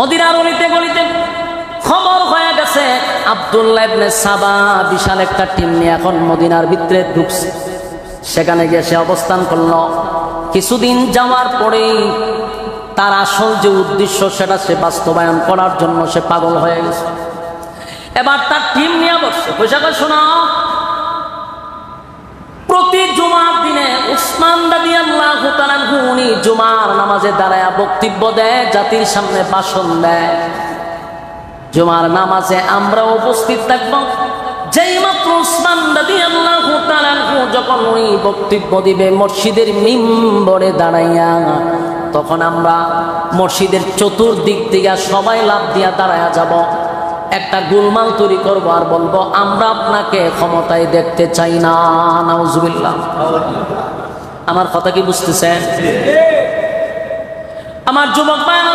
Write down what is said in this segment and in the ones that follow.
মদিনার অলিতে গলিতে খবর হয়ে গেছে আব্দুল্লাহ ইবনে সাবা বিশাল একটা টিম নিয়ে এখন মদিনার ভিতরে ঢুকছে। সেখানে গিয়ে সে অবস্থান করল। কিছুদিন যাওয়ার পরেই তার আসল যে উদ্দেশ্য সেটা সে বাস্তবায়ন করার জন্য সে পাগল হয়ে গেছে। এবার তার টিম নিয়ে বসছে। পয়সা শোনা, প্রতি জুমার দিনে উসমান রাদিয়াল্লাহু তাআলা উনি জুমার নামাজে দাঁড়ায় বক্তব্য দেয়, জাতির সামনে ভাষণ দেয়। জুমার নামাজে আমরা উপস্থিত থাকব। যেই মাত্র উসমান রাদিয়াল্লাহু তাআলা যখন উনি বক্তব্য দিবে মসজিদের মিম্বরে দাঁড়াইয়া, তখন আমরা মসজিদের চতুর্দিক থেকে সবাই লাফ দিয়া দাঁড়ায়া যাব। একটা গোলমাল তৈরি করবো আর বলবো আমরা আপনাকে ক্ষমতায় দেখতে চাই না। নাউজুবিল্লাহ। আমার কথা কি বুঝতেছেন? আমার যুবক ভাইরা,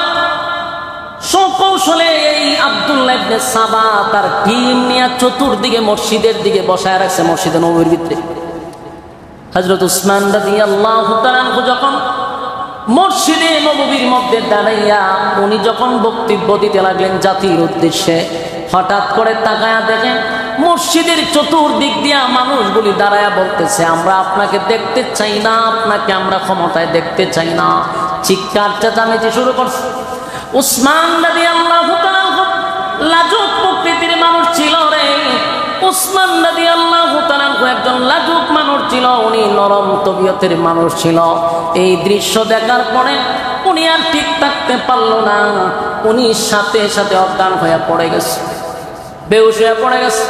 সকৌশলে এই আব্দুল্লাহ ইবনে সাবা তার টিম নিয়ে চতুর্দিকে মসজিদের দিকে বসায় রাখছে। মসজিদে নববীর ভিতরে হযরত উসমান রাদিয়াল্লাহু তাআলা যখন মসজিদে নববীর মধ্যে দাঁড়াইয়া উনি যখন বক্তব্য দিতে লাগলেন জাতির উদ্দেশ্যে, হঠাৎ করে তাকায়া দেখেন মসজিদের চতুর্দিক দিয়া মানুষগুলি দাঁড়ায়া বলতেছে আমরা আপনাকে দেখতে চাই না, আপনাকে আমরা ক্ষমতায় দেখতে চাই না। চিৎকার চেঁচামেচি শুরু করছে। উসমান রাদিয়াল্লাহু তাআলা লাজুক প্রকৃতির মানুষ ছিল রে। উসমান রাদিয়াল্লাহু তাআলা একজন লাজুক মানুষ ছিল, উনি নরম তবিয়তের মানুষ ছিল। এই দৃশ্য দেখার পরে উনি আর ঠিক থাকতে পারলো না। উনি সাথে সাথে অজ্ঞান হয়ে পড়ে গেছে, বেহুশ হয়ে পড়ে গেছে।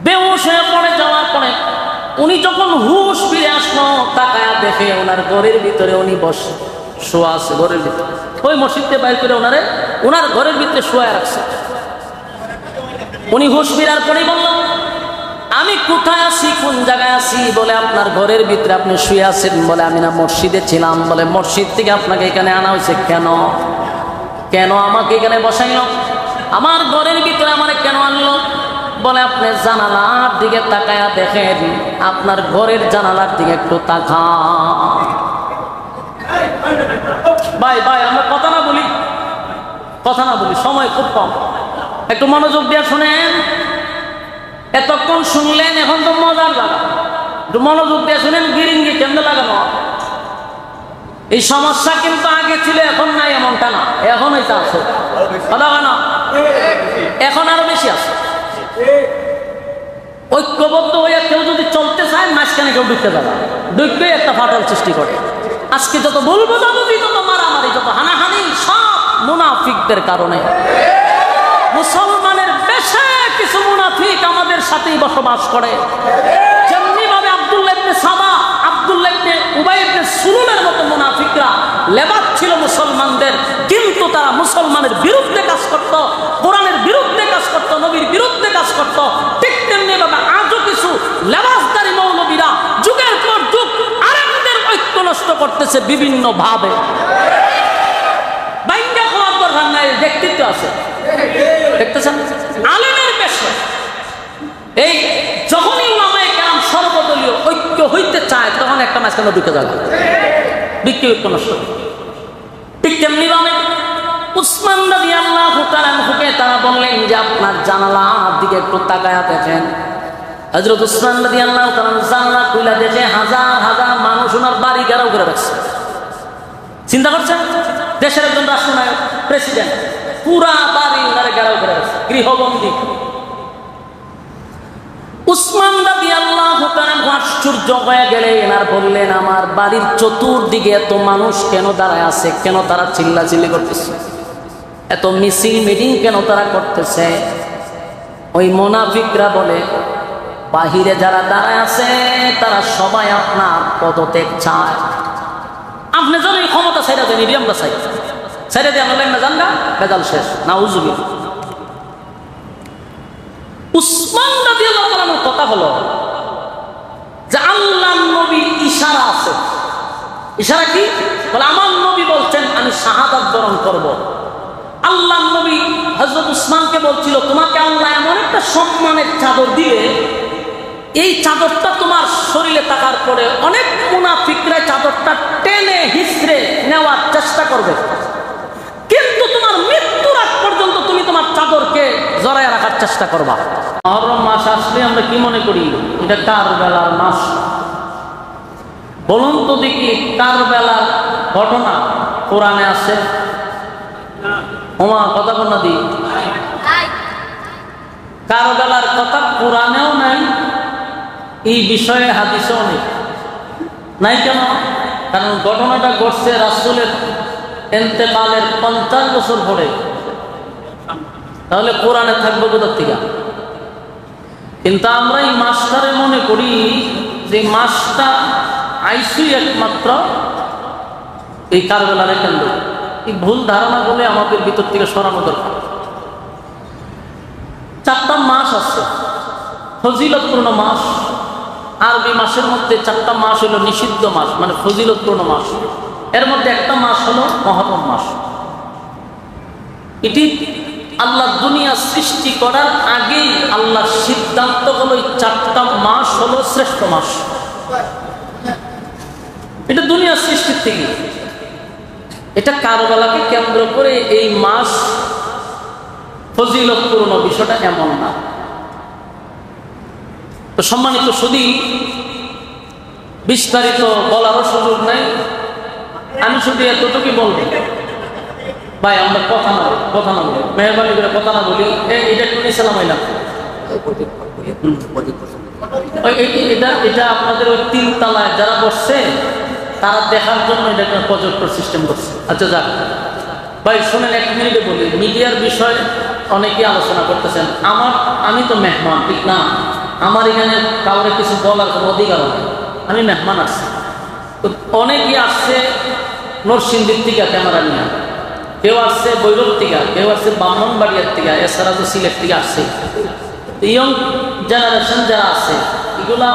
বেহুশ হয়ে পড়ে যাওয়ার পরে উনি যখন হুশ ফিরে আসলো, তাকায়া দেখে ওনার ঘরের ভিতরে উনি বসে শোয়া আছে। ঘরের ভিতরে ওই মসজিদে বাইর করে ওনার ঘরের ভিতরে শোয়া রাখছে। উনি হুশ ফিরার পরেই বললেন আমি কোথায় আছি, কোন জায়গায় আছি? বলে আপনার ঘরের ভিতরে আপনি শুয়ে আছেন। বলে আমি না মসজিদে ছিলাম। বলে মসজিদ থেকে আপনাকে এখানে আনা হয়েছে কেন? কেন আমাকে এখানে বসাইল? আমার ঘরের ভিতরে আমারে কেন আনলো? বলে আপনি জানালার দিকে তাকায়া দেখেন, আপনার ঘরের জানালার দিকে একটু তাকান। ভাই ভাই আমরা কথা না বলি, সময় খুব কম, একটু মনোযোগ দিয়ে শুনেন। এতক্ষণ শুনলেন, এখন তো মজার জায়গা, একটু মনোযোগ দিয়ে শুনেন। গিরিঙ্গি কেন্দ্র লাগানো এই সমস্যা কিন্তু আগে ছিল, এখন নাই এমনটা না, এখন এটা আছে। কথা না, এখন আরো বেশি আছে। ঐক্যবদ্ধ হয়ে কেউ যদি চলতে চায়, মাঝখানে কেউ ঢুকতে যাবে, ঢুকবে একটা ফাটল সৃষ্টি করে। আজকে যত বলবো যত মারামারি, যত হানাহানি, সব মুনাফিকদের কারণে। মুসলমানের বেশে কিছু মুনাফিক আমাদের সাথেই বসবাস করে। যেমনি ভাবে আব্দুল্লাহ ইবনে সাবা, আব্দুল্লাহ ইবনে উবাই ইবনে সুলুলের মতো মুনাফিকরা লেবাস ছিল মুসলমানদের, কিন্তু তারা মুসলমানের বিরুদ্ধে কাজ করত, কোরআনের বিরুদ্ধে কাজ করত, নবীর বিরুদ্ধে কাজ করত। ঠিক তেমনি ভাবে আজও কিছু লেবাসদারী মৌলবীরা যুগের পর যুগ আরেকদের ঐক্য নষ্ট করতেছে বিভিন্ন ভাবে। বাইঙ্গা খাওয়ার দরকার নাই, ব্যক্তিত্ব আছে, দেখতেছেন আলেমের পেশা। এই যখনই উলামায়ে কেরাম সর্বদলীয় ঐক্য হইতে চায়, তখন একটা মাঝখানে ঢুকে যাবে, বিক্রি ঐক্য নষ্ট। ঠিক তেমনি ভাবে উসমান রাদিয়াল্লাহু তাআলা তারা বললেন যে আপনার জানালার দিকে একটু তাকায়া দেখেন। হযরত উসমান রাদিয়াল্লাহু তাআলা জানালা খুলে দেখে হাজার হাজার মানুষ ওনার বাড়ি ঘেরাও করে রাখছে। চিন্তা করছেন, দেশের একজন রাষ্ট্রনায়ক, প্রেসিডেন্ট, পুরা বাড়ি ওনারে ঘেরাও করে রাখছে, গৃহবন্দী। উসমান রাদিয়াল্লাহু তাআলা আশ্চর্য হয়ে গেলেন আর বললেন আমার বাড়ির চতুর্দিকে এত মানুষ কেন দাঁড়ায় আছে? কেন তারা চিল্লাচিল্লি করতেছে? এত মিছিল মিটিং কেন তারা করতেছে? ওই মুনাফিকরা বলে বাহিরে যারা দাঁড়ায় আছে তারা সবাই আপনার পদত্যাগ চায়। আপনি যেন এই ক্ষমতা ছেড়ে দেন, এটি আমরা চাই, ছেড়ে দিয়ে আমরা না জান না, বেজাল শেষ। নাউজুবিল্লাহ। উসমান রাদিয়াল্লাহু তাআলার কথা হলো যে আল্লাহর নবীর ইশারা আছে। ইশারা কি? বলে আমার নবী বলছেন আমি শাহাদাত বরণ করব। আল্লাহর নবী হযরত উসমানকে বলছিল তোমাকে আল্লাহ এমন একটা সম্মানের চাদর দিবে, এই চাদরটা তোমার শরীরে থাকার পরে অনেক মুনাফিকরা চাদরটা টেনে হিসড়ে নেওয়ার চেষ্টা করবে, কিন্তু চেষ্টা করবা। মহরম মাস আসলে আমরা কি মনে করি এটা কারবালার মাস। বলুন তো দেখি কারবালার ঘটনা কোরআনে আছে? ওমা কথা বল না দি, কারবালার কথা কোরআনেও নাই, এই বিষয়ে হাদিসেও নেই। নাই কেন? কারণ ঘটনাটা ঘটছে রাসূলের ইন্তেকালের 50 বছর পরে। তাহলে কোরআনে থাকবে কোথার থেকে? কিন্তু আমরা এই মাসটারে মনে করি যে মাসটা আইসি একমাত্র এই কারবালার কেন্দ্র। এই ভুল ধারণা বলে আমাদের ভিতর থেকে সরানো দরকার। 4টা মাস আছে ফজিলতপূর্ণ মাস। আরবি মাসের মধ্যে 4টা মাস হলো নিষিদ্ধ মাস, মানে ফজিলতপূর্ণ মাস। এর মধ্যে একটা মাস হলো মহরম মাস। এটি আল্লাহ দুনিয়া সৃষ্টি করার আগেই আল্লাহর সিদ্ধান্ত হলো এই 4টা মাস হলো শ্রেষ্ঠ মাস। এটা দুনিয়া সৃষ্টির থেকে। এটা কারবালাকে কেন্দ্র করে এই মাস ফজিলতপূর্ণ, বিষয়টা এমন না। তো সম্মানিত সুধী, বিস্তারিত বলারও সুযোগ নাই, আমি শুধু এতটুকুই বলবো ভাই আমরা কথা না বলি, মেহরবানি করে কথা না বলি। এটা একটু নিয়েছিলাম এটা আপনাদের ওই 3 তলায় যারা বসছে তারা দেখার জন্য এটা একটা প্রজেক্টর সিস্টেম করছে। আচ্ছা যাক ভাই শোনেন, 1 মিনিটে বলি। মিডিয়ার বিষয়ে অনেকেই আলোচনা করতেছেন। আমি তো মেহমান, ঠিক না? আমার এখানে কাউরে কিছু বলার কোনো অধিকার নেই। আমি মেহমান আসছি। তো অনেকেই আসছে নরসিংদীর থেকে ক্যামেরা নিয়ে, কেউ আসছে বৈরব থেকে, কেউ আসছে ব্রাহ্মণবাড়িয়ার থেকে, এছাড়া তো সিলেট থেকে আসছে। ইয়ং জেনারেশন যারা আছে এগুলা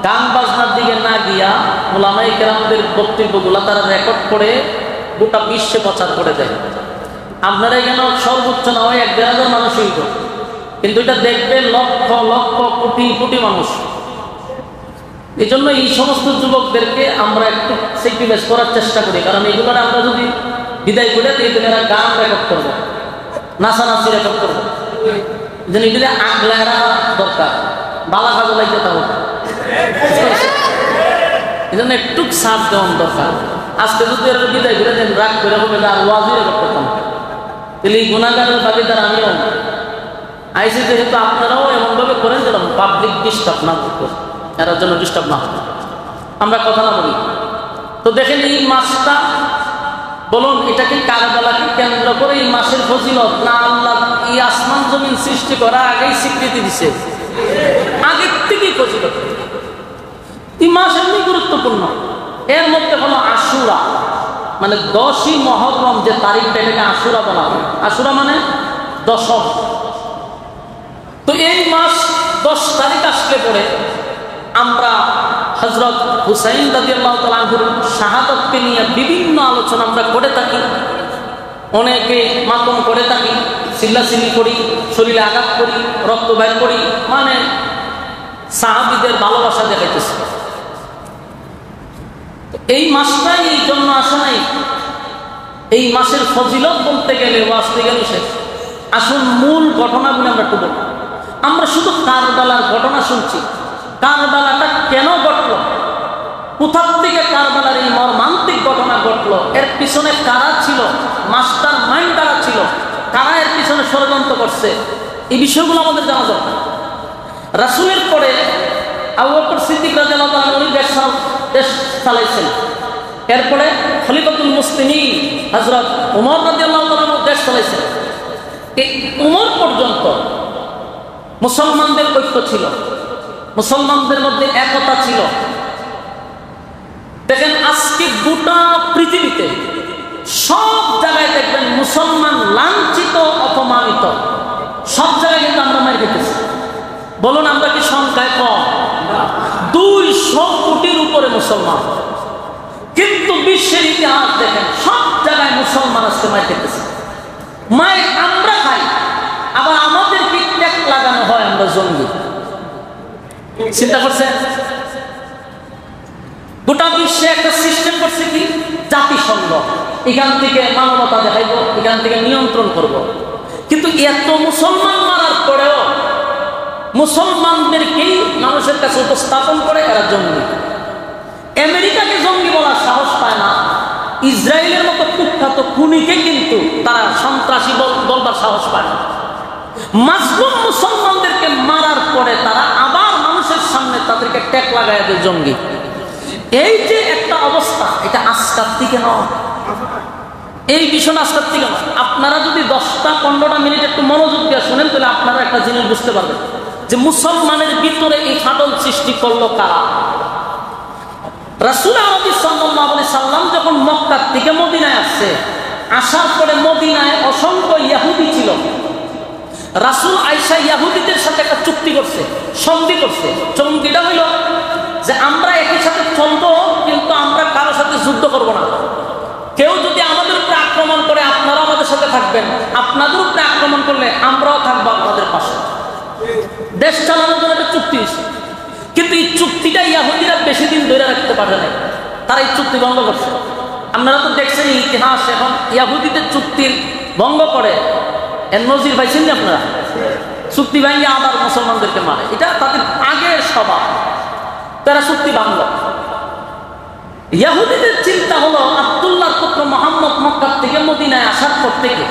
গান বাজনার দিকে না গিয়া ওলামায়ে কেরামদের বক্তব্যগুলা তারা রেকর্ড করে গোটা বিশ্বে প্রচার করে দেয়। আপনারা এখানে সর্বোচ্চ না হয় 1-1.5 মানুষ হইত, কিন্তু এটা দেখবে লক্ষ লক্ষ কোটি কোটি মানুষ। এই জন্য এই সমস্ত যুবকদেরকে আমরা একটু সেক্রিফাইস করার চেষ্টা করি, কারণ এগুলোর আমরা যদি বিদায় করে দিই তাহলে এরা গান রেকর্ড করবো, নাচানাচি রেকর্ড করবো। যেন এগুলো আগলায় রাখা দরকার, বালা কাজে লাগবে তাও। এই জন্য একটু সাপ দেওয়ার দরকার। আজকে যদি এরা বিদায় করে দেন, রাগ করে হবে আর ওয়াজই রেকর্ড করতাম, তাহলে এই গুণাগারের ভাগিদার আমিও আইসি। যেহেতু আপনারাও এমনভাবে করেন যেন পাবলিক ডিস্টার্ব না করতে, এরা জন্য ডিস্টার্ব না হবে, আমরা কথা না বলি। তো দেখেন এই মাসটা, বলুন এটা কি কারবালাকে কেন্দ্র করে এই মাসের ফজিলত, না আল্লাহ এই আসমান জমিন সৃষ্টি করা আগেই স্বীকৃতি দিছে? আগের থেকেই ফজিলত। এই মাস এমনি গুরুত্বপূর্ণ। এর মধ্যে হলো আশুরা, মানে 10ই মহরম যে তারিখটা, এটাকে আশুরা বলা হয়। আশুরা মানে 10ম। তো এই মাস 10 তারিখ আসলে পরে আমরা হযরত হুসাইন রাদিয়াল্লাহু তাআলা আনহুর শাহাদাতকে নিয়ে বিভিন্ন আলোচনা আমরা করে থাকি। অনেকে মাতম করে থাকি, চিল্লাচিল্লি করি, শরীরে আঘাত করি, রক্ত বের করি, মানে সাহাবীদের ভালোবাসা দেখাইতেছে। এই মাসটাই এই জন্য আসে নাই। এই মাসের ফজিলত বলতে গেলে ওয়াজতে গেলে শেষ। আসুন মূল ঘটনাগুলো আমরা একটু বলি। আমরা শুধু কারবালার ঘটনা শুনছি, কারবালাটা কেন ঘটলো, কোথার থেকে কারবালার এই মর্মান্তিক ঘটনা ঘটলো, এর পিছনে কারা ছিল, মাস্টার মাইন্ড কারা ছিল, কারা এর পিছনে ষড়যন্ত্র করছে, এই বিষয়গুলো আমাদের জানা দরকার। রাসূলের পরে আবু বকর সিদ্দিক রাদিয়াল্লাহু তাআলা উনি দেশ চালাইছেন। এরপরে খলিফাতুল মুসলিমিন হযরত ওমর রাদিয়াল্লাহু তাআলা দেশ চালাইছেন। এই ওমর পর্যন্ত মুসলমানদের ঐক্য ছিল, মুসলমানদের মধ্যে একতা ছিল। দেখেন আজকে গোটা পৃথিবীতে সব জায়গায় দেখবেন মুসলমান লাঞ্ছিত অপমানিত, সব জায়গায় কিন্তু আমরা মার খেতেছি। বলুন আমরা কি সংখ্যায় কম? 200 কোটির উপরে মুসলমান, কিন্তু বিশ্বের ইতিহাস দেখেন সব জায়গায় মুসলমান আজকে মার খেতেছে। মায়ের আমরা খাই, আবার আমাদেরকে ট্যাগ লাগানো হয় আমরা জঙ্গি। চিন্তা করছেন? গোটা বিশ্বে একটা সিস্টেম করছে কি, জাতিসংঘ। এখান থেকে মানবতা দেখাইব, এখান থেকে নিয়ন্ত্রণ করব। কিন্তু এত মুসলমান মারার করেও মুসলমানদেরকেই মানুষের কাছে উপস্থাপন করে এরা জঙ্গি। আমেরিকাকে জঙ্গি বলার সাহস পায় না, ইসরায়েলের মতো কুখ্যাত খুনিকে কিন্তু তারা সন্ত্রাসী বলবার সাহস পায় না। মাজলুম মুসলমানদেরকে মারার পরে তারা আবার মানুষের সামনে তাদেরকে ট্যাগ লাগায় দেয় জঙ্গি। এই যে একটা অবস্থা, এটা আজকাল থেকে নয়, এই ভীষণ আজকাল থেকে নয়। আপনারা যদি 10-15 মিনিট একটু মনোযোগ দিয়ে শুনেন তাহলে আপনারা একটা জিনিস বুঝতে পারবেন যে মুসলমানের ভিতরে এই ফাটল সৃষ্টি করলো কারা। রাসূল আরবি সাল্লাল্লাহু আলাইহি সাল্লাম যখন মক্কা থেকে মদিনায় আসছে, আসার পরে মদিনায় অসংখ্য ইহুদি ছিল। রাসূল আয়েশা ইহুদিদের সাথে একটা চুক্তি করছে, সন্ধি করছে। চুক্তিটা হইল যে আমরা একই সাথে চলবো, কিন্তু আমরা কারো সাথে যুদ্ধ করব না। কেউ যদি আমাদের উপরে আক্রমণ করে আপনারা আমাদের সাথে থাকবেন, আপনাদের উপরে আক্রমণ করলে আমরাও থাকবো আপনাদের পাশে। দেশ চালানোর জন্য একটা চুক্তি হয়েছে, কিন্তু এই চুক্তিটা ইহুদিরা বেশি দিন ধরে রাখতে পারে না, তারা এই চুক্তি ভঙ্গ করছে। আপনারা তো দেখছেন ইতিহাস, এখন ইহুদিদের চুক্তির ভঙ্গ করে এর নজির পাইছেন না আপনারা? চুক্তি ভাঙিয়ে আবার মুসলমানদেরকে মারে, এটা তাদের আগের স্বভাব। তারা চুক্তি ভাঙল। ইহুদিদের চিন্তা হলো আব্দুল্লাহর পুত্র মুহাম্মদ মক্কা থেকে মদিনায় আসার পর থেকে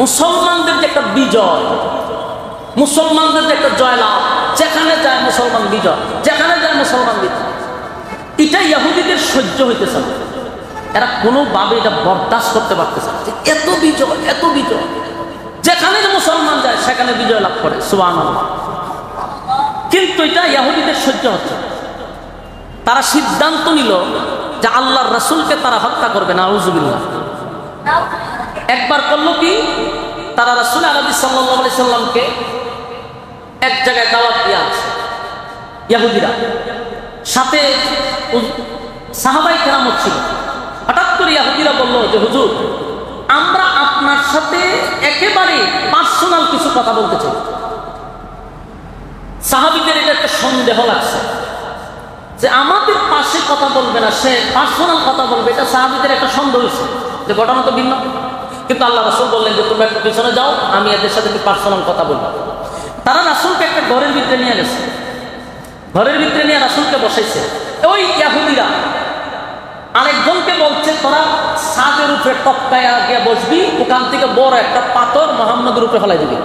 মুসলমানদের যে একটা বিজয়, মুসলমানদের যে একটা জয়লাভ, যেখানে যায় মুসলমান বিজয়, যেখানে যায় মুসলমান বিজয়, এটা ইহুদিদের সহ্য হইতেছে না। এরা কোনোভাবে এটা বরদাস্ত করতে পারতেছে না, এত বিজয়, এত বিজয়, যেখানে মুসলমান যায় সেখানে বিজয় লাভ করে, সুবহানাল্লাহ। কিন্তু এটা ইহুদিদের সহ্য হচ্ছে। তারা সিদ্ধান্ত নিল যে আল্লাহর রাসূলকে তারা হত্যা করবে না, আউযুবিল্লাহ। একবার করলো কি, তারা রাসূল আরবি সাল্লাল্লাহু আলাইহি সাল্লামকে এক জায়গায় দাওয়াত দিয়ে আছে ইহুদিরা, সাথে সাহাবায়ে কেরাম ছিল। হঠাৎ করে ইহুদিরা বলল যে হুজুর, আমরা আপনার সাথে একেবারে পার্সোনাল কিছু কথা বলতে চাই। সাহাবীদের এটা একটা সন্দেহ লাগছে যে আমাদের পাশে কথা বলবে না, সে পার্সোনাল কথা বলবে, এটা সাহাবীদের একটা সন্দেহ হয়েছে যে ঘটনা তো ভিন্ন। কিন্তু আল্লাহ রাসূল বললেন যে তোমরা একটু পিছনে যাও, আমি এদের সাথে একটু পার্সোনাল কথা বলবো। তারা রাসূলকে একটা ঘরের ভিতরে নিয়ে গেছে, ঘরের ভিতরে নিয়ে রাসূলকে বসাইছে। ওই ইহুদিরা আরেকজনকে বলছে তোরা ছাদের উপরে টপকায় গিয়ে বসবি, ওখান থেকে বড় একটা পাথর মুহাম্মদের উপরে ফেলাই দিবি।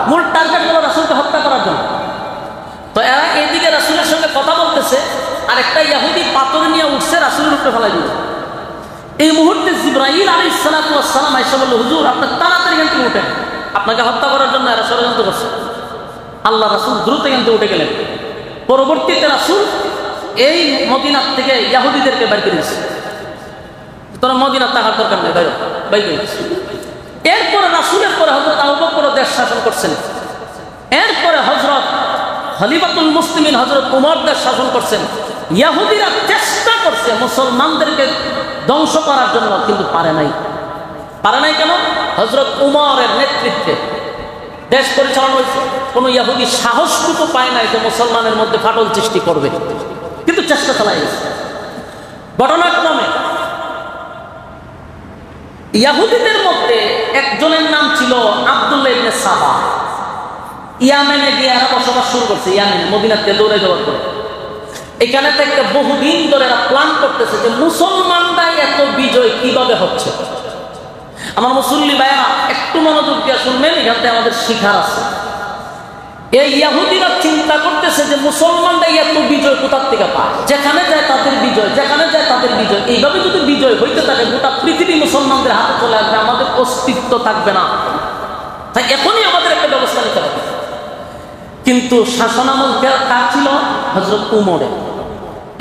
মূল টার্গেট হলো রাসূলকে হত্যা করার জন্য। তো এরা এইদিকে রাসূলের সঙ্গে কথা বলতেছে, আর একটা ইহুদি পাথর নিয়ে উঠছে রাসূলের উপরে ফেলাই দিবে। এই মুহূর্তে জিবরাইল আলাইহিস সালাতু ওয়াস সালাম আয়েশা বলল, হুজুর আপনি তাড়াতাড়ি এখান থেকে উঠেন, আপনাকে হত্যা করার জন্য এরা ষড়যন্ত্র করছে। আল্লাহ রাসূল দ্রুত এখান থেকে উঠে গেলেন। পরবর্তীতে রাসূল এই মদিনার থেকে ইহুদিদেরকে বের করে দিয়েছে, তোরা মদিনার থাকার দরকার নেই, বাইরে। এরপরে রাসূলের পরে হযরত আবু বকর দেশ শাসন করছেন। এরপরে হযরত খলিফাতুল মুসলিমিন হযরত উমর দেশ শাসন করছেন। ইহুদিরা চেষ্টা করছে মুসলমানদেরকে ধ্বংস করার জন্য, কিন্তু পারে নাই। পারে নাই কেন? হযরত উমরের নেতৃত্বে দেশ পরিচালনা হয়েছে। কোনো ইহুদি সাহসটুকু পায় নাই যে মুসলমানের মধ্যে ফাটল সৃষ্টি করবে, কিন্তু চেষ্টা চালাই গেছে। ঘটনাক্রমে ইহুদিদের মধ্যে একজনের নাম ছিল আব্দুল্লাহ ইবনে সাবা। ইয়ামেনে গিয়ে এরা বসবাস শুরু করছে, ইয়ামেনে, মদিনাতে দৌড়ে যাওয়ার পরে। এখানে থেকে বহুদিন ধরে এরা প্ল্যান করতেছে যে মুসলমানরা এত বিজয় কিভাবে হচ্ছে। আমার মুসল্লি ভাইরা একটু মনোযোগ দিয়ে শুনবেন, এখানে আমাদের শিখার আছে। এই ইহুদিরা চিন্তা করতেছে যে মুসলমানরা এত বিজয় কোথার থেকে পায়, যেখানে যায় তাদের বিজয়, যেখানে যায় তাদের বিজয়। এইভাবে যদি বিজয় হইতে থাকে গোটা পৃথিবী মুসলমানদের হাতে চলে আসবে, আমাদের অস্তিত্ব থাকবে না। তাই এখনই আমাদের একটা ব্যবস্থা নিতে হবে। কিন্তু শাসনামল কার ছিল? হযরত উমরের।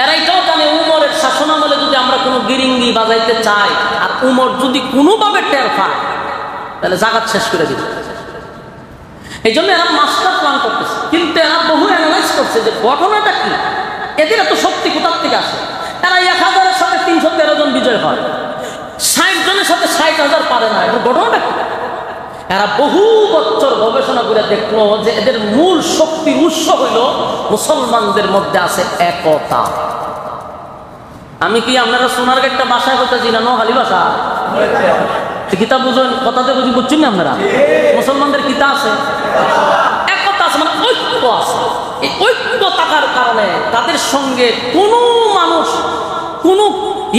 এরা এটাও জানে উমরের শাসনামলে যদি আমরা কোনো গিরিঙ্গি বাজাইতে চাই আর উমর যদি কোনোভাবে টের পায়, তাহলে জাগাত শেষ করে দিবে। এই জন্য এরা মাস্টার প্ল্যান করতেছে। কিন্তু এরা বহু অ্যানালাইজ করছে যে ঘটনাটা কি, এদের এত শক্তি কোথার থেকে আসে। এরা 1000-এর সাথে 313 জন বিজয় হয়, 60 জনের সাথে 60,000 পারে না। এর ঘটনাটা কি? এরা বহু বছর গবেষণা করে দেখলো যে এদের মূল শক্তির উৎস হইল মুসলমানদের মধ্যে আছে একতা। আমি কি আপনারা সোনার একটা ভাষায় বলতেছি না, নোহালি ভাষা কিতাব বুঝুন, কথাতে বুঝি বুঝছেন না আপনারা? মুসলমানদের কিতা আছে, একতা আছে, মানে ঐক্য আছে। এই ঐক্য থাকার কারণে তাদের সঙ্গে কোনো মানুষ, কোনো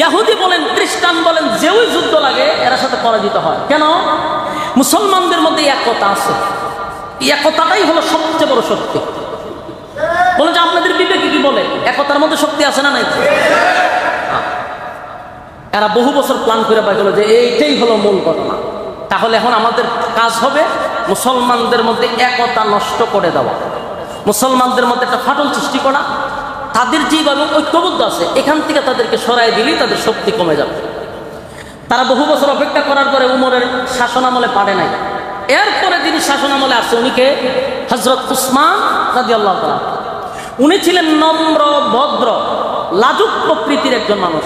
ইহুদি বলেন, খ্রিস্টান বলেন, যেই যুদ্ধ লাগে এরা সাথে পরাজিত হয়। কেন? মুসলমানদের মধ্যে একতা আছে। এই একতাটাই হলো সবচেয়ে বড় শক্তি। বলে যে আপনাদের বিবেকে কি বলে, একতার মধ্যে শক্তি আছে না নাই? এরা বহু বছর প্ল্যান করে পাইল যে এইটাই হলো মূল ঘটনা। তাহলে এখন আমাদের কাজ হবে মুসলমানদের মধ্যে একতা নষ্ট করে দেওয়া, মুসলমানদের মধ্যে একটা ফাটল সৃষ্টি করা। তাদের যেভাবে ঐক্যবদ্ধ আছে এখান থেকে তাদেরকে সরাই দিলেই তাদের শক্তি কমে যাবে। তারা বহু বছর অপেক্ষা করার পরে উমরের শাসনামলে পারে নাই। এরপরে যিনি শাসনামলে আসছে উনিকে হযরত উসমান রাদিয়াল্লাহু তাআলা। উনি ছিলেন নম্র, ভদ্র, লাজুক প্রকৃতির একজন মানুষ।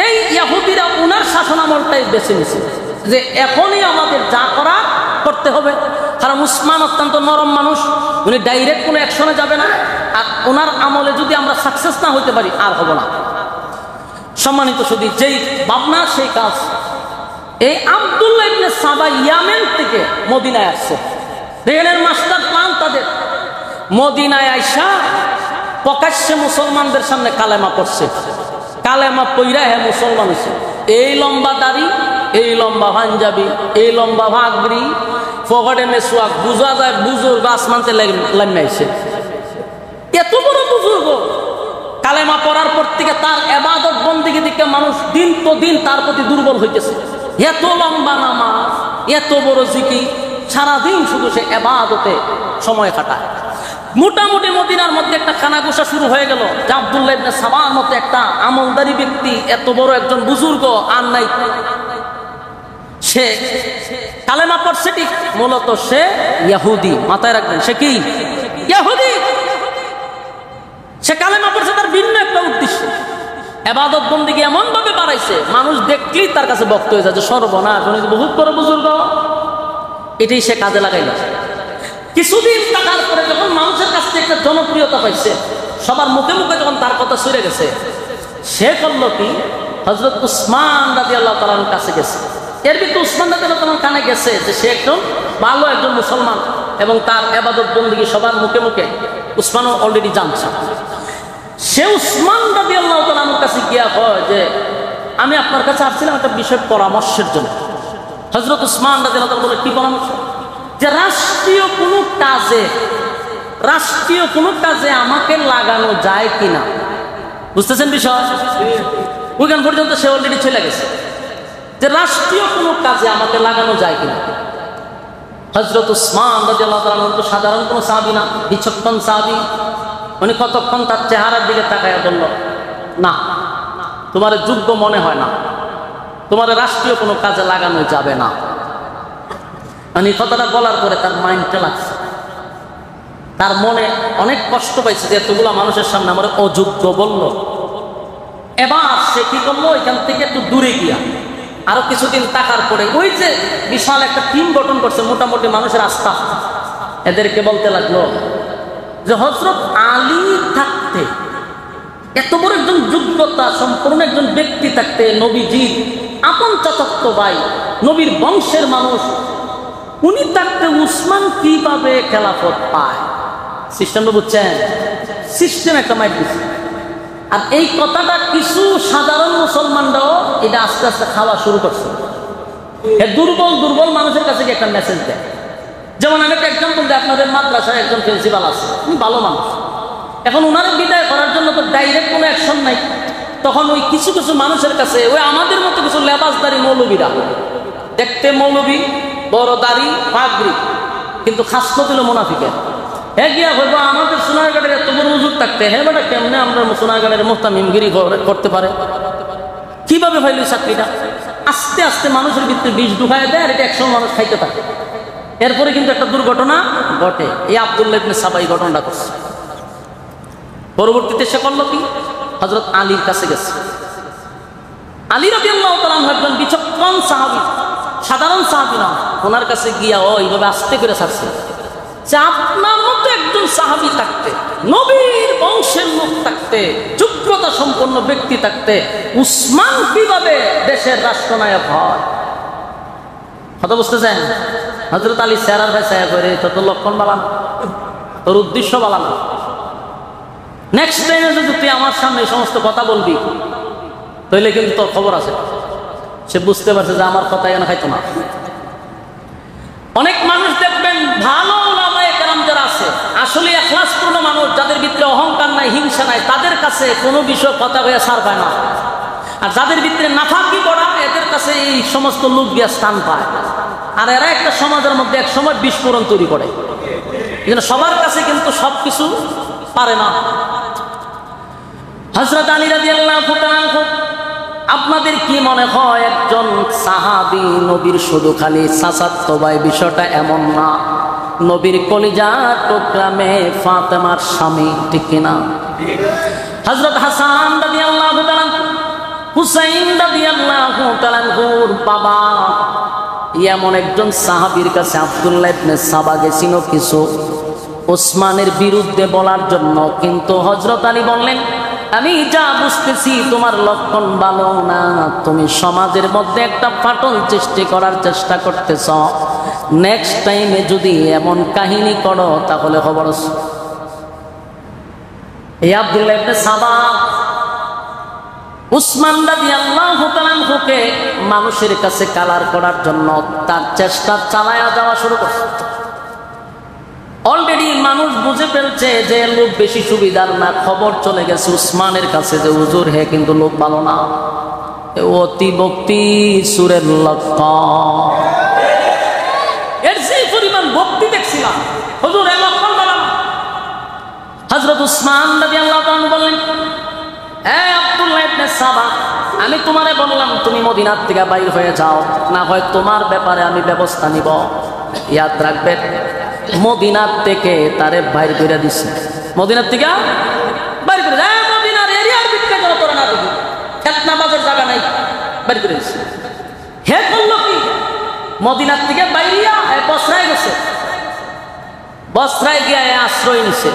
এই ইহুদিরা উনার শাসনামলটাই বেছে নিছে যে এখনই আমাদের যা করা করতে হবে। কারণ উসমান অত্যন্ত নরম মানুষ, উনি ডাইরেক্ট কোনো অ্যাকশনে যাবে না। আর ওনার আমলে যদি আমরা সাকসেস না হইতে পারি আর হব না। সম্মানিত শুধু যেই ভাবনা সেই কাজ। এই আব্দুল্লাহ ইবনে সাবা ইয়ামেন থেকে মদিনায় আসছে, রেলের মাস্টার প্ল্যান তাদের। মদিনায় আইসা প্রকাশ্যে মুসলমানদের সামনে কালেমা পড়ছে। কালেমা পইরা হ্যাঁ মুসলমান হয়েছে। এই লম্বা দাড়ি, এই লম্বা পাঞ্জাবি, এই লম্বা ভাগরি, ফগড়ে মেসোয়াক, বুঝা যায় বুজুর্গ আসমানতে লাইমাইছে। এত বড় বুজুর্গ কালেমা পড়ার পর থেকে তার ইবাদত বন্দেগী দিকে মানুষ দিন তো দিন তার প্রতি দুর্বল হইতেছে। এত লম্বা নামাজ, এত বড় জিকির, সারাদিন শুধু সে ইবাদতে সময় কাটায়। মোটামুটি মদিনার মধ্যে একটা কানাঘুষা শুরু হয়ে গেল যে আব্দুল্লাহ ইবনে সাবার মতো একটা আমলদারি ব্যক্তি, এত বড় একজন বুজুর্গ আর নাই। সে কালেমা পড়ছে ঠিক, মূলত সে ইহুদি। মাথায় রাখবেন, সে কি ইহুদি। সে কালেমা পড়ছে তার ভিন্ন একটা উদ্দেশ্য। ইবাদত বন্দেগী এমন ভাবে বাড়াইছে মানুষ দেখলেই তার কাছে বক্ত হয়ে যায় যে সর্বনাশ, উনি বহুত বড় বুজুর্গ। এটাই সে কাজে লাগাইল। কিছুদিন থাকার পরে যখন মানুষের কাছ থেকে একটা জনপ্রিয়তা পাইছে, সবার মুখে মুখে যখন তার কথা সরে গেছে, সে করলো কি, হযরত উসমান রাদিয়াল্লাহু তাআলার কাছে গেছে। এর ভিতরে উসমান রাদিয়াল্লাহু তাআলার কানে গেছে যে সে একজন ভালো একজন মুসলমান এবং তার ইবাদত বন্দেগী সবার মুখে মুখে উসমানও অলরেডি জানছে। সে উসমান রাদিয়াল্লাহু তাআলার কাছে গিয়া কয় যে আমি আপনার কাছে আসছিলাম একটা বিষয় পরামর্শের জন্য। হযরত উসমান রাদিয়াল্লাহু তাআলা বলে, কি পরামর্শ? যে রাষ্ট্রীয় কোনো কাজে আমাকে লাগানো যায় কিনা। বুঝতেছেন বিষয়? ওইখান পর্যন্ত সে অলরেডি চলে গেছে যে রাষ্ট্রীয় কোনো কাজে আমাকে লাগানো যায় কিনা। হযরত উসমান রাদিয়াল্লাহু তাআলা তো সাধারণ কোনো সাহাবী না, বিচক্ষণ সাহাবী। উনি কতক্ষণ তার চেহারার দিকে তাকায় বলল, না, তোমার যোগ্য মনে হয় না, তোমার রাষ্ট্রীয় কোনো কাজে লাগানো যাবে না। মানে কথাটা বলার পরে তার মাইন্ডটা লাগছে, তার মনে অনেক কষ্ট পাইছে যে এতগুলা মানুষের সামনে আমার অযোগ্য বলল। এবার সে কি করলো, এখান থেকে একটু দূরে গিয়া আরো কিছুদিন থাকার পরে ওই যে বিশাল একটা টিম গঠন করছে মোটামুটি মানুষের আস্থা, এদেরকে বলতে লাগলো যে হযরত আলী থাকতে, এত বড় একজন যোগ্যতা সম্পূর্ণ একজন ব্যক্তি থাকতে, নবীজির আপন চাচাতো ভাই, নবীর বংশের মানুষ, উনি থাকতে উসমান কিভাবে খেলাফত পায়? সিস্টেমটা বুঝছেন? সিস্টেম একটা মাইট দিচ্ছে। আর এই কথাটা কিছু সাধারণ মুসলমানরাও এটা আস্তে আস্তে খাওয়া শুরু করছে। দুর্বল মানুষের কাছে একটা মেসেজ দেয়। যেমন আমি একটা এক্সাম্পল দিই, আপনাদের মাদ্রাসায় একজন প্রিন্সিপাল আছে, উনি ভালো মানুষ। এখন ওনার বিদায় করার জন্য তো ডাইরেক্ট কোনো অ্যাকশন নাই। তখন ওই কিছু কিছু মানুষের কাছে ওই আমাদের মতো কিছু লেবাসদারি মৌলবীরা, দেখতে মৌলবী, বড় দাড়ি, পাগড়ি, কিন্তু খাসলত হলো মুনাফিকের। হ্যাঁ গিয়া হইব আমাদের সোনারগাঁড়ের এত বড় হুজুর থাকতে, হ্যাঁ বেটা কেমনে আমরা সোনারগাঁড়ের মুহতামিমগিরি করতে পারে? কিভাবে ভাইল চাকরিটা? আস্তে আস্তে মানুষের ভিতরে বিষ ঢুকায় দেয়, আর এটা 100 মানুষ খাইতে থাকে। এরপরে কিন্তু একটা দুর্ঘটনা ঘটে। এই আব্দুল্লাহ ইবনে সাবা এই ঘটনাটা করছে। পরবর্তীতে সে করলো কি, হযরত আলীর কাছে গেছে। আলী রাদিয়াল্লাহু তাআলা একজন বিচক্ষণ সাহাবী, সাধারণ সাহাবী না। ওনার কাছে গিয়া এইভাবে আস্তে করে ছাড়ছে যে আপনার মতো একজন সাহাবী থাকতে, নবীর বংশের লোক থাকতে, যোগ্যতা সম্পন্ন ব্যক্তি থাকতে উসমান কিভাবে দেশের রাষ্ট্রনায়ক হয়? কথা বুঝতেছেন? হযরত আলী চেহারার ভাই ছায়া করে তো লক্ষণ বালানো, তোর উদ্দেশ্য বালানো। নেক্সট টাইমে যদি তুই আমার সামনে এই সমস্ত কথা বলবি তাহলে কিন্তু তোর খবর আছে। সে বুঝতে পারছে যে আমার কথা এখানে খাইতো না। অনেক মানুষ দেখবেন ভালো ওলামায়ে কেরাম যারা আছে আসলে ইখলাসপূর্ণ মানুষ, যাদের ভিতরে অহংকার নাই, হিংসা নাই, তাদের কাছে কোনো বিষয় কথা হয়ে সার পায় না। আর যাদের ভিতরে নাফাকি করা, এদের কাছে এই সমস্ত লোক গিয়া স্থান পায়। আর এরা একটা সমাজের মধ্যে এক সময় বিস্ফোরণ তৈরি করে। সবার কাছে কিন্তু সবকিছু পারে না। হযরত আলী রাদিয়াল্লাহু তাআলা, আপনাদের কি মনে হয় একজন সাহাবী নবীর শুধু খালি চাচাতো ভাই? বিষয়টা এমন না। নবীর কলিজার টুকরা মেয়ে ফাতেমার স্বামী, ঠিক কিনা? হযরত হাসান রাদিয়াল্লাহু তাআলা, হুসাইন রাদিয়াল্লাহু তাআলার বাবা এমন একজন সাহাবীর কাছে আব্দুল্লাহ ইবনে সাবা গেছিল কিছু ওসমানের বিরুদ্ধে বলার জন্য। কিন্তু হযরত আলী বললেন, আমি যা বুঝতেছি তোমার লক্ষণ ভালো না, তুমি সমাজের মধ্যে একটা ফাটল সৃষ্টি করার চেষ্টা করতেছ। নেক্সট টাইমে যদি এমন কাহিনী করো তাহলে খবর আছে। এই আব্দুল্লাহ ইবনে সাবা উসমান রাদিয়াল্লাহু তাআলাকে মানুষের কাছে কালার করার জন্য তার চেষ্টা চালায়া যাওয়া শুরু করছে। অলরেডি মানুষ বুঝে ফেলছে যে লোক বেশি সুবিধার না। খবর চলে গেছে উসমানের কাছে যে হুজুর হে কিন্তু লোক ভালো না, অতি ভক্তি সুরের লক্ষণ। এর যে পরিমাণ ভক্তি দেখছিলাম হুজুর, এ লক্ষণ ভালো না। হযরত উসমান রাদিয়াল্লাহু তাআলা বললেন, এ আব্দুল্লাহ ইবনে সাবা, আমি তোমারে বললাম তুমি মদিনার থেকে বাইর হয়ে যাও, না হয় তোমার ব্যাপারে আমি ব্যবস্থা নিব। ইয়াদ রাখবেন, মদিনার থেকে তারে বাইর করে দিছে। মদিনার থেকে বাইর করে, মদিনার এরিয়ার ভিতরে কোনো তোরা না দেখি, ফেতনা বাজার জায়গা নাই, বাইর করে দিছে। হে করলো কি? মদিনার থেকে বাইরিয়া বসরায় গেছে। বসরায় গিয়ে আশ্রয় নিছে।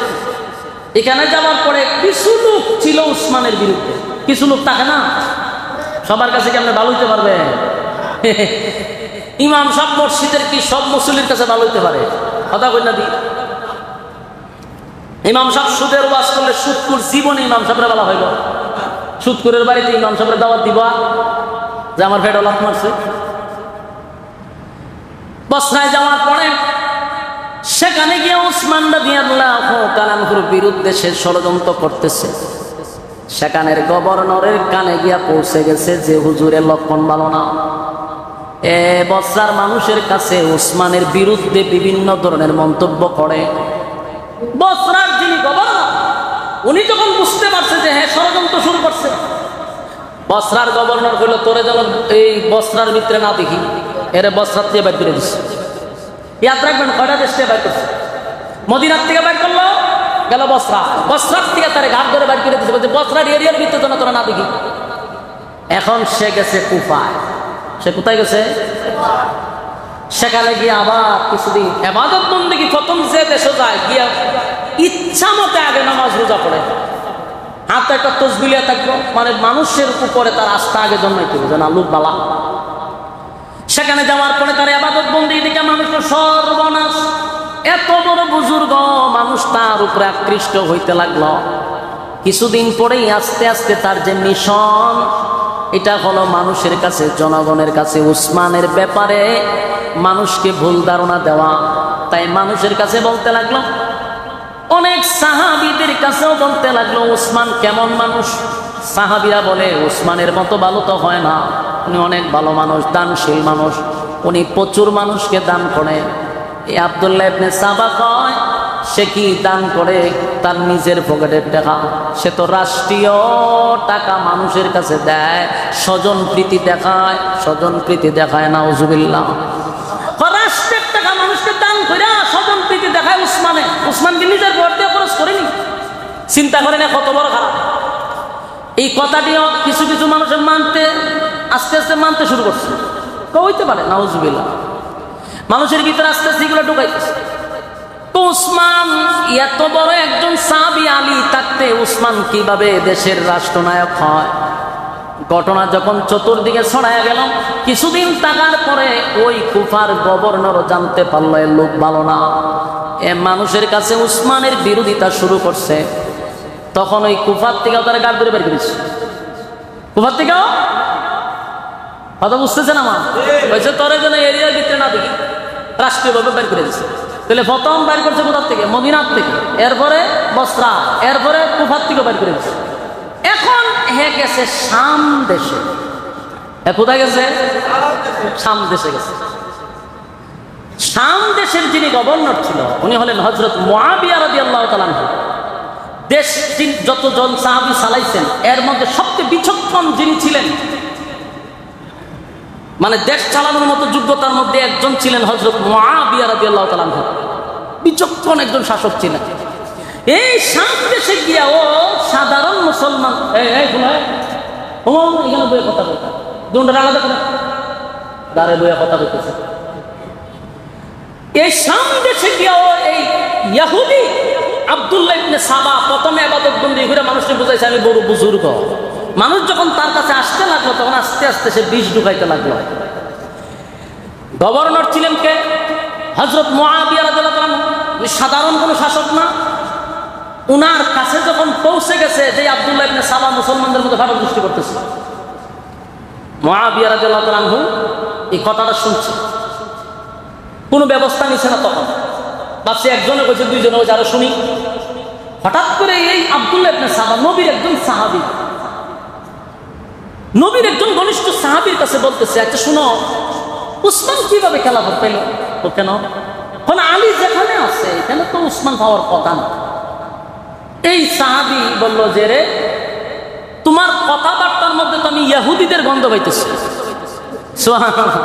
এখানে যাওয়ার পরে কিছু লোক ছিল উসমানের বিরুদ্ধে। কিছু লোক থাকে না, সবার কাছে কি আপনি ভালো হইতে পারবে? ইমাম সাহেব মসজিদের কি সব মুসল্লির কাছে ভালো হইতে পারে? কথা কই না দি। ইমাম সাহেব সুদের ওয়াজ করলে সুদকুর জীবনে ইমাম সাহেবরা বলা হইল। সুদকুরের বাড়িতে ইমাম সাহেবের দাওয়াত দিবা যে আমার পেটে লাথ মারছে। বসরায় যাওয়ার পরে সেখানে গিয়ে উসমান রাদিয়াল্লাহু তাআলার বিরুদ্ধে সে ষড়যন্ত্র করতেছে। সেখানের গভর্নরের কানে গিয়া পৌঁছে গেছে যে হুজুরের লক্ষণ ভালো না। বসরার মানুষের কাছে উসমানের বিরুদ্ধে বিভিন্ন ধরনের মন্তব্য করে। বসরার যিনি গভর্নর, উনি যখন বুঝতে পারছে যে হ্যাঁ ষড়যন্ত্র শুরু করছে, বসরার গভর্নর কইল, তোরে যেন এই বসরার ভিতরে না দেখি, এরে বসরার থেকে বাইর করে দিচ্ছে। ইয়াদ রাখবেন, কয়টা দেশ থেকে বাইর করছে? মদিনার থেকে বাইর করলো, গেল বসরা, বসরার থেকে তারে ঘাট ধরে বাইর করে দিচ্ছে, বলছে বসরার এরিয়ার ভিতরে যেন তোরা না দেখি। এখন সে গেছে কুফায়। সে কোথায় গেছে? সেখানে গিয়ে আবার কিছুদিন ইবাদত বন্দেগী, প্রথম যে দেশে যায় গিয়া ইচ্ছা মতে আগে নামাজ রোজা পড়ে, হাতে একটা তসবিলিয়া থাকলো, মানে মানুষের উপরে তার আস্থা আগে জন্মাইতে হবে যে না লোক বালা। সেখানে যাওয়ার পরে তার ইবাদত বন্দেগী দেখে মানুষের সর্বনাশ। এত বড় বুজুর্গ মানুষ তার উপরে আকৃষ্ট হইতে লাগলো। কিছুদিন পরেই আস্তে আস্তে তার যে মিশন, এটা হলো মানুষের কাছে, জনগণের কাছে উসমানের ব্যাপারে মানুষকে ভুল ধারণা দেওয়া। তাই মানুষের কাছে বলতে লাগলো, অনেক সাহাবীদের কাছেও বলতে লাগলো উসমান কেমন মানুষ। সাহাবীরা বলে উসমানের মতো ভালো তো হয় না, উনি অনেক ভালো মানুষ, দানশীল মানুষ, উনি প্রচুর মানুষকে দান করে। এই আব্দুল্লাহ ইবনে সাবা কয়, সে কি দান করে? তার নিজের পকেটের টাকা। সে তো রাষ্ট্রীয় টাকা মানুষের কাছে দেয়, স্বজন প্রীতি দেখায়। স্বজন প্রীতি দেখায় না, নাউজুবিল্লাহ। রাষ্ট্রের টাকা মানুষকে দান করে স্বজন প্রীতি দেখায় উসমানে। উসমানকে নিজের ঘর দিয়ে খরচ করেনি। চিন্তা করেন কত বড় খারাপ। এই কথাটিও কিছু কিছু মানুষের মানতে, আস্তে আস্তে মানতে শুরু করছে। হইতে পারে, নাউজুবিল্লাহ। মানুষের ভিতরে আস্তে আস্তে এগুলো ঢুকাইতেছে। উসমান এত বড় একজন সাহাবী, আলী থাকতে উসমান কিভাবে দেশের রাষ্ট্রনায়ক হয়? ঘটনা যখন চতুর্দিকে ছড়ায় গেল, কিছুদিন থাকার পরে ওই কুফার গভর্নর জানতে পারল এ লোক ভালো না, এ মানুষের কাছে উসমানের বিরোধিতা শুরু করছে। তখন ওই কুফার থেকেও তারা গাড় ধরে বের করেছে। কুফার থেকেও কথা বুঝতেছেন আমার বলছে, তোর যেন এরিয়ার ভিতরে না দেখি, রাষ্ট্রীয়ভাবে বের করে দিচ্ছে। তাহলে প্রথম বের করছে কোথার থেকে? মদিনার থেকে, এরপরে বসরা, এরপরে কুফার থেকে বের করে দিচ্ছে। এখন হে গেছে শাম দেশে। কোথায় গেছে? শাম দেশে গেছে। শাম দেশের যিনি গভর্নর ছিল উনি হলেন হযরত মুআবিয়া রাদিয়াল্লাহু তাআলা আনহু। দেশ যতজন সাহাবী চালাইছেন এর মধ্যে সবচেয়ে বিচক্ষণ যিনি ছিলেন, মানে দেশ চালানোর মতো যোগ্যতার মধ্যে একজন ছিলেন হযরত মুআবিয়া রাদিয়াল্লাহু তাআলা আনহু। বিচক্ষণ একজন শাসক ছিলেন। এই শাম দেশে গিয়া ও সাধারণ মুসলমান এখানে বইয়ে কথা বলতে দুটার আলাদা করে দাঁড়ে বইয়ে কথা বলতেছে। এই শাম দেশে গিয়া ও এই ইহুদি আব্দুল্লাহ ইবনে সাবা প্রথমে ইবাদত বন্দি করে মানুষকে বুঝাইছে আমি বড় বুজুর্গ। মানুষ যখন তার কাছে আসতে লাগলো তখন আস্তে আস্তে সে বিষ ঢুকাইতে লাগলো। গভর্নর ছিলেন কে? হযরত মুআবিয়া রাদিয়াল্লাহু তাআলা। সাধারণ কোনো শাসক না। উনার কাছে যখন পৌঁছে গেছে যে আব্দুল্লাহ ইবনে সাবা মুসলমানদের মধ্যে ফাটল সৃষ্টি করতেছে, মুআবিয়া রাদিয়াল্লাহু তাআলা আনহু এই কথাটা শুনছে, কোনো ব্যবস্থা নিচ্ছে না। তখন ভাবছে একজনে কইছে, দুইজনে কইছে, আরো শুনি। হঠাৎ করে এই আব্দুল্লাহ ইবনে সাবা নবীর একজন সাহাবী, নবীর একজন ঘনিষ্ঠ সাহাবীর কাছে বলতেছে, আচ্ছা শুনো, উসমান কিভাবে খেলাফত পেল? তো কেন? কারণ আলী যেখানে আছে এখানে তো উসমান পাওয়ার কথা না। এই সাহাবী বলল যে, রে তোমার কথাবার্তার মধ্যে তো আমি ইহুদিদের গন্ধ পাইতেছি। সুবহানাল্লাহ।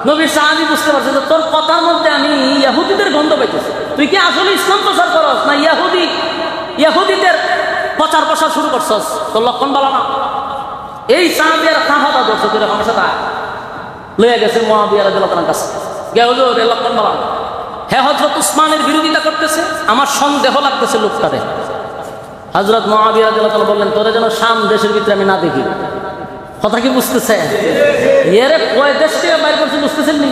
নবীর সাহাবী বুঝতে পারছে যে তোর কথার মধ্যে আমি ইহুদিদের গন্ধ পাইতেছি। তুই কি আসলে ইসলাম প্রচার করস না ইহুদিদের প্রচার প্রসার শুরু করছস? তোর লক্ষণ ভালো না। এই সাহাবী আর কাহাদা ধরছে, তুই আমার সাথে লইয়া গেছে মুআবিয়া রাদিয়াল্লাহু তাআলার কাছে। গে হুজুর, এর লক্ষণ ভালো না। হে হযরত উসমানের বিরোধিতা করতেছে, আমার সন্দেহ লাগতেছে লোকটারে। হযরত মুআবিয়া রাদিয়াল্লাহু তাআলা বললেন, তোরে যেন শাম দেশের ভিতরে আমি না দেখি। কথা কি বুঝতেছে? এরে কয় দেশ থেকে বাইর করছে বুঝতেছেন নি?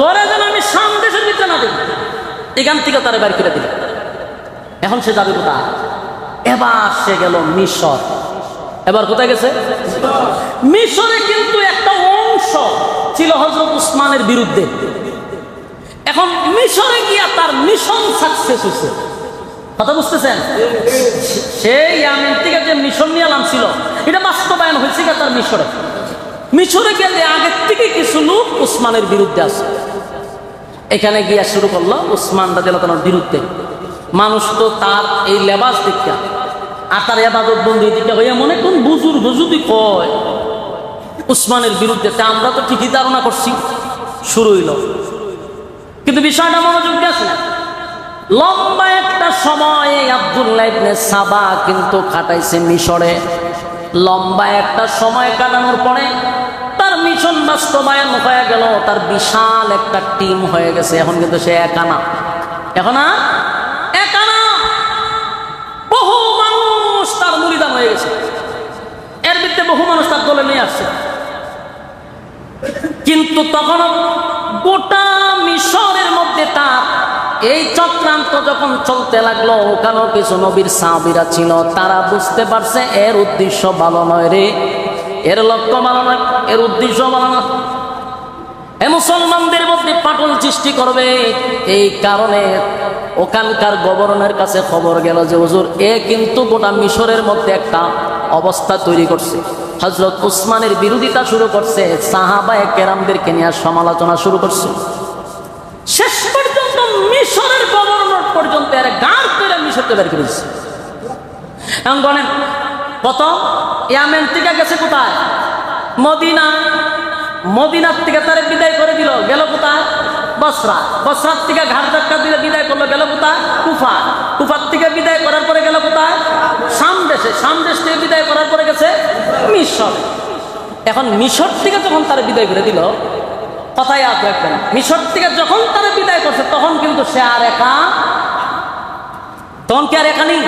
তোরে যেন আমি শাম দেশের ভিতরে না দেখি, এখান থেকে তারে বাইর করে দিল। এখন সে যাবে কোথায়? এবার সে গেল মিশর। এবার কোথায় গেছে? মিশরে কিন্তু একটা অংশ ছিল হযরত উসমানের বিরুদ্ধে। এখন মিশরে গিয়া তার মিশন সাকসেস হয়েছে। কথা বুঝতেছেন? সেই ইয়ামেন থেকে যে মিশন নিয়ে নামছিল এটা বাস্তবায়ন হয়েছে তার মিশরে। মিশরে গেলে আগের থেকে কিছু লোক উসমানের বিরুদ্ধে আছে। এখানে গিয়া শুরু করলো উসমান রাদিয়াল্লাহু তাআলার বিরুদ্ধে। মানুষ তো তার এই লেবাস দেখা আর তার ইবাদত বন্দি দিকে হইয়া মনে কোন বুজুর্গ যদি কয় উসমানের বিরুদ্ধে, তা আমরা তো ঠিকই ধারণা করছি। শুরু হইল, কিন্তু বিষয়টা মনোযোগ দিয়ে আছে না। লম্বা একটা সময় আব্দুল্লাহ ইবনে সাবা কিন্তু কাটাইছে মিশরে। লম্বা একটা সময় কাটানোর পরে তার মিশন বাস্তবায়ন হয়ে গেল। তার বিশাল একটা টিম হয়ে গেছে। এখন কিন্তু সে একা না। এখন একা না, বহু মানুষ তার মুরিদান হয়ে গেছে। এর ভিতরে বহু মানুষ তার দলে নিয়ে আসছে। কিন্তু তখন গোটা মিশরের মধ্যে তার এই চক্রান্ত যখন চলতে লাগলো, ওখানেও কিছু নবীর সাহাবীরা ছিল। তারা বুঝতে পারছে এর উদ্দেশ্য ভালো নয় রে, এর লক্ষ্য ভালো নয়, এর উদ্দেশ্য ভালো নয়। এ মুসলমানদের মধ্যে ফাটল সৃষ্টি করবে। এই কারণে ওখানকার গভর্নরের কাছে খবর গেল যে হুজুর, এ কিন্তু গোটা মিশরের মধ্যে একটা অবস্থা তৈরি করছে। হযরত উসমানের বিরোধিতা শুরু করছে, সাহাবায়ে কেরামদেরকে নিয়ে সমালোচনা শুরু করছে। শেষ পর্যন্ত মিশরের গভর্নর পর্যন্ত এর গাড় করে মিশরকে বের করে দিচ্ছে। এখন বলেন, প্রথম ইয়ামেন থেকে গেছে কোথায়? মদিনা। মদিনার থেকে তারে বিদায় করে দিল, গেল কোথায়? বসরা। বসরার থেকে ঘাট ধাক্কা দিলে বিদায় করলো, গেল কোথায়? কুফা। কুফার থেকে বিদায় করার পরে গেল কোথায়? শাম দেশে। শাম দেশ থেকে বিদায় করার পরে গেছে মিশর। এখন মিশর থেকে যখন তারে বিদায় করে দিল, কথাই ইয়াদ রাখবেন, মিশর থেকে যখন তারা বিদায় করছে তখন কিন্তু সে আর একা, তখন কি আর একা নেই।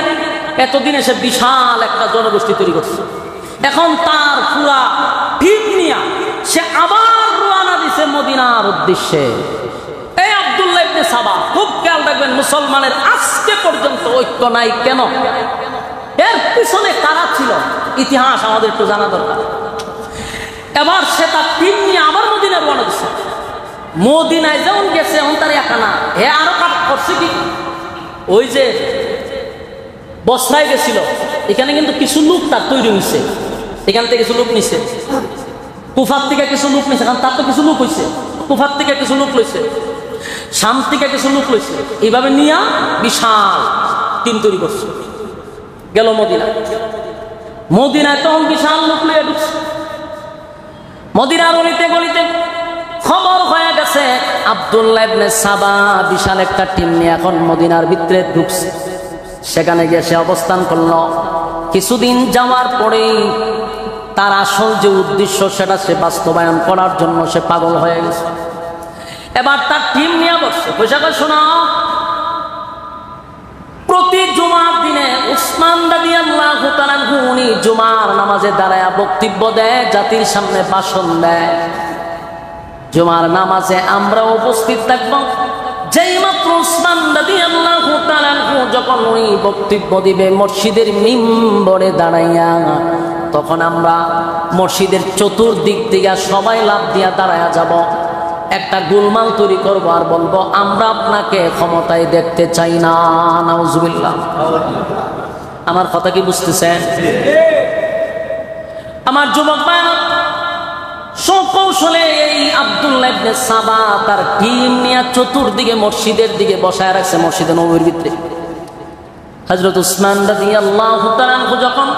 এতদিনে সে বিশাল একটা জনগোষ্ঠী তৈরি করছে। এখন তার পুরা টিম নিয়ে সে আবার রওনা দিছে মদিনার উদ্দেশ্যে। এই আব্দুল্লাহ ইবনে সাবা, খুব খেয়াল রাখবেন, মুসলমানের আজকে পর্যন্ত ঐক্য নাই কেন? এর পিছনে কারা ছিল ইতিহাস আমাদের একটু জানা দরকার। এবার সে তার টিম নিয়ে আবার মদিনায় রওনা দিছে। মদিনায় যেমন গেছে এখন তার একা না, হে আরো কাজ করছে কি, ওই যে বসরায় গেছিল, এখানে কিন্তু কিছু লোক তার তৈরি হয়েছে, এখান থেকে কিছু লোক নিছে, কুফার থেকে কিছু লোক নিছে, কারণ তার তো কিছু লোক হয়েছে, কুফার থেকে কিছু লোক লইছে, শাম থেকে কিছু লোক লইছে, এইভাবে নিয়ে বিশাল টিম তৈরি করছে। গেল মদিনায়, মদিনায় তখন বিশাল লোক নিয়ে ঢুকছে। মদিনার গলিতে গলিতে খবর হয়ে গেছে আব্দুল্লাহ ইবনে সাবা বিশাল একটা টিম নিয়ে এখন মদিনার ভিতরে ঢুকছে। সেখানে গিয়ে সে অবস্থান করলো। কিছুদিন যাওয়ার পরেই তার আসল যে উদ্দেশ্য সেটা সে বাস্তবায়ন করার জন্য সে পাগল হয়ে গেছে। এবার তার টিম নিয়ে বসছে, পয়সাকে শোনাও, প্রতি জুমার দিনে উসমান রাদিয়াল্লাহু তাআলা উনি জুমার নামাজে দাঁড়ায়া বক্তব্য দেয়, জাতির সামনে ভাষণ দেয়। জুমার নামাজে আমরা উপস্থিত থাকব। যেই মাত্র উসমান রাদিয়াল্লাহু তাআলা যখন উনি বক্তব্য দিবে মসজিদের মিম্বরে দাঁড়াইয়া, তখন আমরা মসজিদের চতুর্দিক থেকে সবাই লাফ দিয়া দাঁড়ায়া যাব, একটা গোলমাল তৈরি করবো আর বলবো আমরা আপনাকে ক্ষমতায় দেখতে চাই না। নাউজুবিল্লাহ। আমার কথা কি বুঝতেছেন? আমার যুবক ভাইরা, সকৌশলে এই আব্দুল্লাহ ইবনে সাবা তার টিম নিয়ে চতুর্দিকে মসজিদের দিকে বসায় রাখছে, মসজিদে নববীর ভিতরে। হযরত উসমান রাদিয়াল্লাহু তাআলা যখন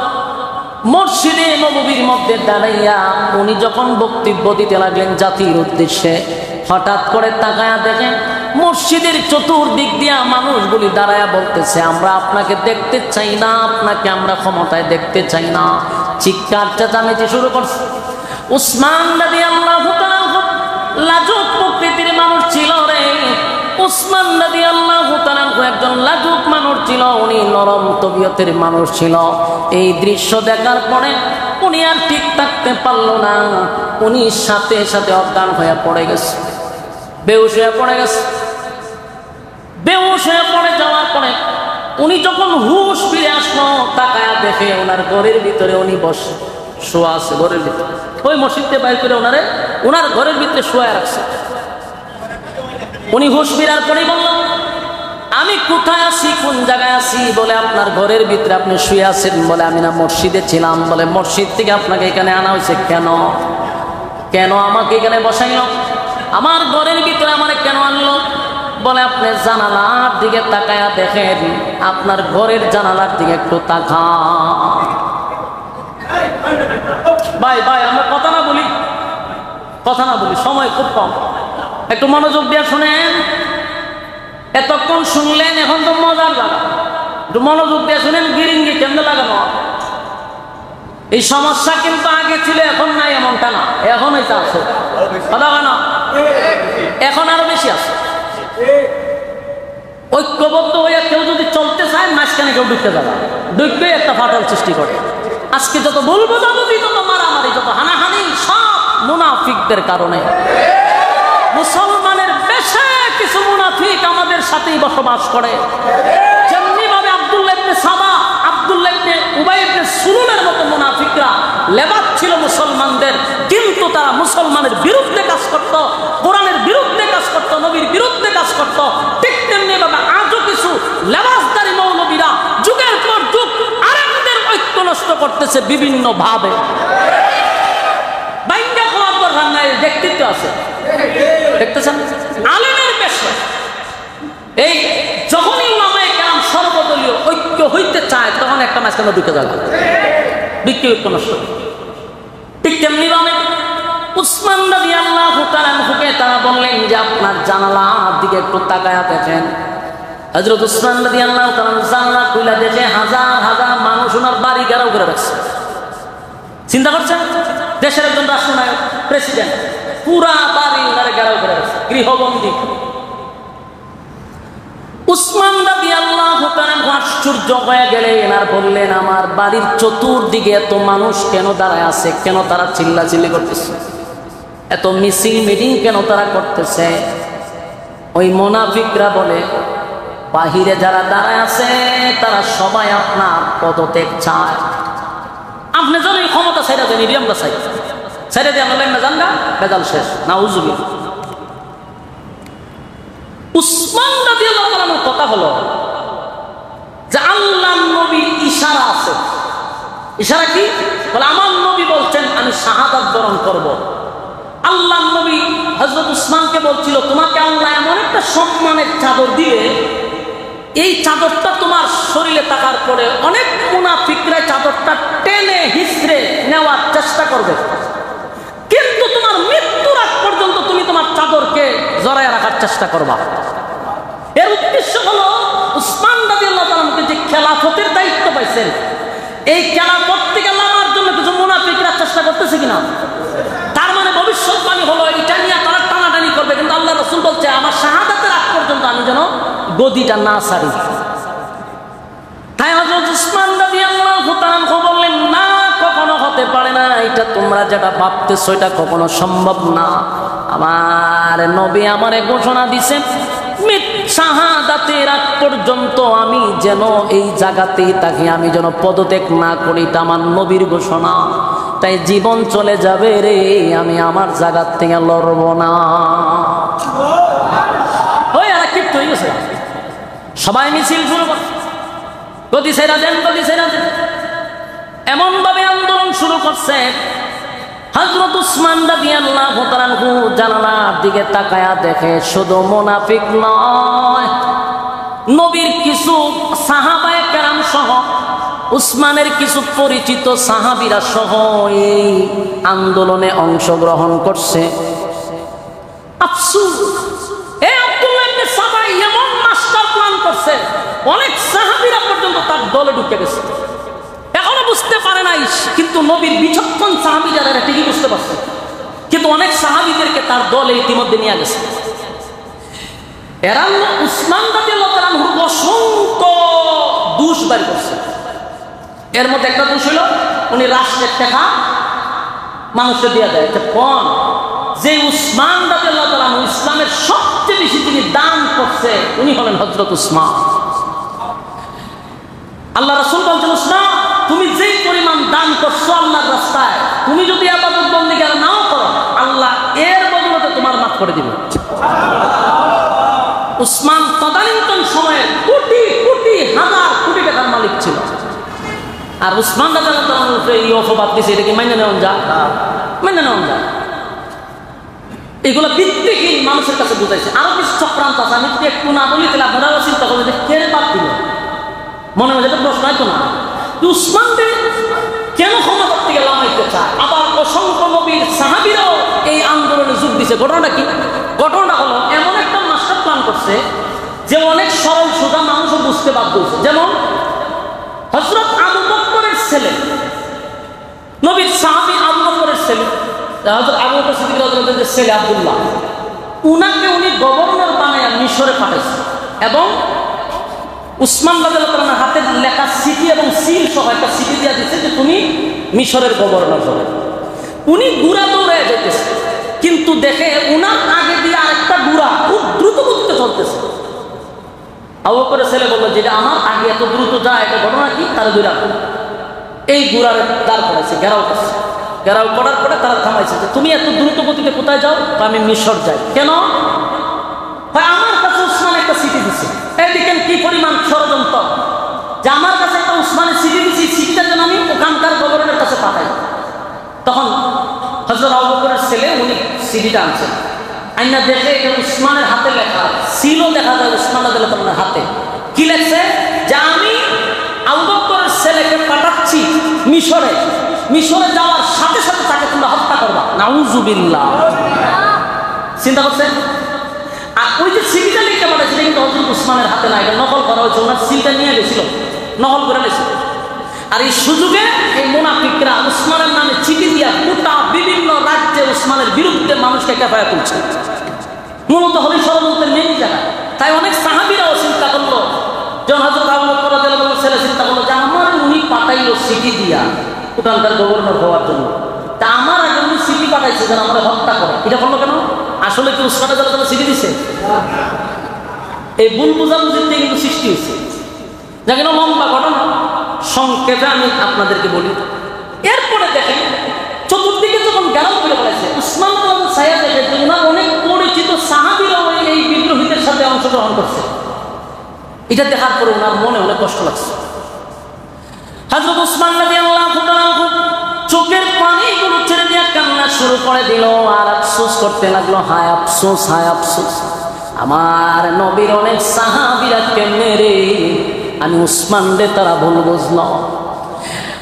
মসজিদে নববীর মধ্যে দাঁড়াইয়া উনি যখন বক্তব্য দিতে লাগলেন জাতির উদ্দেশ্যে, হঠাৎ করে তাকায়া দেখেন মসজিদের চতুর্দিক দিয়া মানুষগুলি দাঁড়ায়া বলতেছে আমরা আপনাকে দেখতে চাই না, আপনাকে আমরা ক্ষমতায় দেখতে চাই না। চিৎকার চেঁচামেচি শুরু করছে। উসমান রাদিয়াল্লাহু তাআলা লাজুক প্রকৃতির মানুষ ছিল রে। উসমান রাদিয়াল্লাহু তাআলা একজন লাজুক মানুষ ছিল, উনি নরম তবিয়তের মানুষ ছিল। এই দৃশ্য দেখার পরে উনি আর ঠিক থাকতে পারল না, উনি সাথে সাথে অজ্ঞান হয়ে পড়ে গেছে, বেহুশ হয়ে পড়ে গেছে। বেহুশ হয়ে পড়ে যাওয়ার পরে উনি যখন হুশ ফিরে আসলো, তাকায়া দেখে ওনার ঘরের ভিতরে উনি বসে শোয়া আছে, ঘরের ভিতরে। ওই মসজিদে বাইর করে ওনার ঘরের ভিতরে শোয়া রাখছে। উনি হুশ ফিরার পরেই বলল আমি কোথায় আছি, কোন জায়গায় আছি? বলে আপনার ঘরের ভিতরে আপনি শুয়ে আছেন। বলে আমি না মসজিদে ছিলাম। বলে মসজিদ থেকে আপনাকে এখানে আনা হয়েছে কেন? কেন আমাকে এখানে বসাইল? আমার ঘরের ভিতরে আমার কেন আনলো? বলে আপনি জানালার দিকে তাকায়া দেখেন, আপনার ঘরের জানালার দিকে একটু তাকান। ভাই ভাই আমরা কথা না বলি, সময় খুব কম, একটু মনোযোগ দিয়ে শুনেন। এতক্ষণ শুনলেন, এখন তো মজার জায়গা, একটু মনোযোগ দিয়ে শুনেন। গিরিঙ্গি কেমনে লাগানো? এই সমস্যা কিন্তু আগে ছিল, এখন নাই এমনটা না, এখন এটা আছে। কথা না, এখন আরো বেশি আছে। ঐক্যবদ্ধ হয়ে কেউ যদি চলতে চায়, মাঝখানে কেউ ঢুকতে যাবে, ঢুকবে একটা ফাটল সৃষ্টি করে। আজকে যত বলবো যত মারামারি, যত হানাহানি, সব মুনাফিকদের কারণে। মুসলমানের বেশে কিছু মুনাফিক আমাদের সাথেই বসবাস করে। যেমনি ভাবে আব্দুল্লাহ ইবনে সাবা, আব্দুল্লাহ ইবনে উবাই ইবনে সুলুলের মতো মুনাফিকরা লেবাস ছিল মুসলমানদের, কিন্তু তারা মুসলমানের বিরুদ্ধে কাজ করত, কোরআনের বিরুদ্ধে কাজ করত, নবীর বিরুদ্ধে কাজ করত। ঠিক তেমনি ভাবে আজও কিছু লেবাসদারী মৌলবীরা যুগের পর যুগ আরেকদের ঐক্য নষ্ট করতেছে বিভিন্ন ভাবে। বাইঙ্গা খাওয়ার পর রান্নায় ব্যক্তিত্ব আছে, দেখতেছেন আলেমের পেশা। এই যখনই উলামায়ে কেরাম সর্বদলীয় ঐক্য হইতে চায়, তখন একটা মাঝখানে ঢুকে যাবে, বিক্রি ঐক্য নষ্ট। ঠিক তেমনি ভাবে উসমান রাদিয়াল্লাহু তাআলা আনহুকে তারা বললেন যে আপনার জানালার দিকে একটু তাকায়া দেখেন। হযরত উসমান রাদিয়াল্লাহু তাআলা জানালা খুলে দেখে হাজার হাজার মানুষ ওনার বাড়ি ঘেরাও করে রাখছে। চিন্তা করছেন, দেশের একজন রাষ্ট্রনায়ক, প্রেসিডেন্ট, পুরা বাড়ি ওনারে ঘেরাও করে রাখছে, গৃহবন্দী। উসমান রাদিয়াল্লাহু তাআলা আশ্চর্য হয়ে গেলেন আর বললেন, আমার বাড়ির চতুর্দিকে এত মানুষ কেন দাঁড়ায় আছে, কেন তারা চিল্লাচিল্লি করতেছে, এত মিছিল মিটিং কেন তারা করতেছে? ওই মুনাফিকরা বলে, বাহিরে যারা দাঁড়ায় আছে তারা সবাই আপনার পদত্যাগ চায়। আপনি যেন এই ক্ষমতা ছেড়ে দেন, এটি আমরা চাই, ছেড়ে দিয়ে আমরা লাইন জানগা, বেজাল শেষ। নাউজুবিল্লাহ। উসমান রাদিয়াল্লাহু তাআলার কথা হলো যে আল্লাহর নবীর ইশারা আছে। ইশারা কি? বলে আমার নবী বলছেন আমি শাহাদাত বরণ করব। আল্লাহর নবী হযরত উসমানকে বলছিল, তোমাকে আল্লাহ এমন একটা সম্মানের চাদর দিবে, এই চাদরটা তোমার শরীরে থাকার পরে অনেক মুনাফিকরা চাদরটা টেনে হিসড়ে নেওয়ার চেষ্টা করবে, কিন্তু তোমার মৃত্যুর আগ পর্যন্ত তুমি তোমার চাদরকে জড়ায় রাখার চেষ্টা করবা। এর উদ্দেশ্য হলো উসমান রাদিয়াল্লাহু তাআলাকে যে খেলাফতের দায়িত্ব পাইছেন, এই খেলাফত থেকে নামার জন্য কিছু মুনাফিকরা চেষ্টা করতেছে কিনা। তার মানে ভবিষ্যৎবাণী হলো এটা নিয়ে তারা টানাটানি করবে, কিন্তু আল্লাহ রাসূল বলছে আমার শাহাদাতের আগ পর্যন্ত আমি যেন গদিটা না ছাড়ি। তাই হযরত উসমান রাদিয়াল্লাহু তাআলা বললেন, না, কখনো হতে পারে না, এটা তোমরা যেটা ভাবতেছো এটা কখনো সম্ভব না। আমার নবী আমারে ঘোষণা দিয়েছেন শাহাদাতের আগ পর্যন্ত আমি যেন এই জায়গাতেই থাকি, আমি যেন পদত্যাগ না করি, এটা আমার নবীর ঘোষণা। তাই জীবন চলে যাবে রে, আমি আমার জায়গার থেকে লড়ব না। ওই আর কি হয়ে গেছে, সবাই মিছিল শুরু করে, গদি ছেড়া দেন, গদি ছেড়া দেন, এমন ভাবে আন্দোলন শুরু করছে। হযরত উসমান রাদিয়াল্লাহু তাআলা জানালার দিকে তাকায়া দেখে শুধু মুনাফিক নয়, নবীর কিছু সাহাবায়ে কেরাম সহ উসমানের কিছু পরিচিত সাহাবীরা সহ এই আন্দোলনে অংশগ্রহণ করছে। আফসোস, এই আব্দুল্লাহ ইবনে সাবা এমন মাস্টার প্ল্যান করছে, অনেক সাহাবীরা পর্যন্ত তার দলে ঢুকে গেছে, এখনো বুঝতে পারে নাই, কিন্তু নবীর বিচক্ষণ সাহাবীরা এটা ঠিকই বুঝতে পারছে, কিন্তু অনেক সাহাবীদেরকে তার দলে ইতিমধ্যে নিয়ে গেছে। এরা উসমান রাদিয়াল্লাহু তাআলা অসংখ্য দোষ বের করছে। এর মধ্যে একটা দোষ হলো উনি রাষ্ট্রের টাকা মানুষকে দিয়ে দেয়। কোন যে উসমান রাদিয়াল্লাহু তাআলা ইসলামের সবচেয়ে বেশি তিনি দান করছে উনি হলেন হযরত উসমান। আল্লাহ রাসূল বলছেন, উসমান তুমি যেই পরিমাণ দান করছো আল্লাহর রাস্তায়, তুমি যদি ইবাদত বন্দেগী নাও করো, আল্লাহ এর বদলে তোমার মাফ করে দিবে। উসমান তদানীন্তন সময়ে কোটি কোটি হাজার কোটি টাকার মালিক ছিল, আর উসমান রাদিয়াল্লাহু তাআলা এই অপবাদ দিয়েছে, এটা কি মেনে নেওয়া যায়? মেনে নেওয়া যায়? এগুলো ভিত্তিহীন মানুষের কাছে বুঝাইছে। আরো কিছু চক্রান্ত আছে, আমি যদি একটু না বলি তাহলে আপনারাও চিন্তা করবেন যে কে বাদ দিল, মনে হয় যেটা প্রশ্ন হয়তো না। উসমানকে কেন ক্ষমতার থেকে লামাইতে চায়? আবার অসংখ্য নবীর সাহাবীরাও এই আন্দোলনে যোগ দিছে। ঘটনাটা কি? ঘটনাটা হলো এমন একটা মাস্টার প্ল্যান করছে যে অনেক সরল সোজা মানুষও বুঝতে বাধ্য হয়েছে। যেমন হযরত আবু বকরের ছেলে, নবীর সাহাবী আবু বকরের ছেলে, হযরত আবু বকর সিদ্দিক রাদিয়াল্লাহু আনহুর ছেলে আব্দুল্লাহ, উনাকে উনি গভর্নর বানায়া মিশরে পাঠাইছে এবং উসমান রাদিয়াল্লাহু তাআলার হাতে লেখা সিটি এবং সিল সহ একটা সিটি দিয়ে দিচ্ছে যে তুমি মিশরের গভর্নর হবে। উনি গুড়া দৌড়ে যেতেছে, কিন্তু দেখে উনার আগে দিয়ে আরেকটা গুড়া খুব দ্রুত গতিতে চলতেছে। আবু বকরের ছেলে বললো, যেটা আমার আগে এত দ্রুত যায়, এটা ঘটনা কি? তারা দুই রাখো, এই গুড়ার দাঁড় করাইছে, ঘেরাও করছে। ঘেরাও করার পরে তারা থামাইছে যে তুমি এত দ্রুত গতিতে কোথায় যাও? আমি মিশর যাই। কেন? আমার কাছে উসমান একটা সিটি দিচ্ছে। এদিকে কি পরিমাণ ষড়যন্ত্র, যে আমার কাছে একটা উসমানের সিটি দিচ্ছি, সিটিটা যেন আমি ওখানকার গভর্নরের কাছে পাঠাই। তখন হযরত আবু বকরের ছেলে উনি সিটিটা আনছেন, আইনা দেখে এটা উসমানের হাতে লেখা, সিলও দেখা যায় উসমান রাদিয়াল্লাহু তাআলার হাতে। কি লেখছে? যে আমি আবু বকরের ছেলেকে পাঠাচ্ছি মিশরে, মিশরে যাওয়ার সাথে সাথে তাকে তোমরা হত্যা করবা। নাউজুবিল্লাহ। চিন্তা করছেন? আর ওই যে সিলটা লিখে পাঠাচ্ছে এটা কিন্তু হযরত উসমানের হাতে না, এটা নকল করা হয়েছে, ওনার সিলটা নিয়ে গেছিল, নকল করে নিয়েছিল। আর এই সুযোগে এই মুনাফিকরা উসমানের নামে চিঠি দিয়া গোটা বিভিন্ন রাজ্যে উসমানের বিরুদ্ধে মানুষকে কেফায়া তুলছে। মূলত হলো ষড়যন্ত্রের মেন জায়গা। তাই অনেক সাহাবীরাও চিন্তা করলো দিল সিটি দিয়া ওখানকার গভর্নর হওয়ার জন্য। তা আমার আগে উনি সিটি পাঠাইছে যেন আমরা হত্যা করে। এটা করলো কেন? আসলে কি উসমানে যারা তারা সিটি দিছে? এই ভুল বোঝাবুঝির থেকে কিন্তু সৃষ্টি হয়েছে। যা কেন লম্বা ঘটনা, সংক্ষেপে আমি আপনাদেরকে বলি। এরপরে দেখেন চতুর্দিকে যখন গেরাও করে বলেছে উসমান সাহেব দেখে যে ওনার অনেক পরিচিত সাহাবীরাও এই বিদ্রোহীদের সাথে অংশগ্রহণ করছে। এটা দেখার পরে ওনার মনে অনেক কষ্ট লাগছে। হযরত উসমান রাদিয়াল্লাহু তাআলা চোখের পানিগুলো ছেড়ে দিয়ে কান্না শুরু করে দিল আর আফসোস করতে লাগলো, হায় আফসোস, হায় আফসোস, আমার নবীর অনেক সাহাবীরা কেমনে রে, আমি উসমান রে তারা ভুল বুঝলো।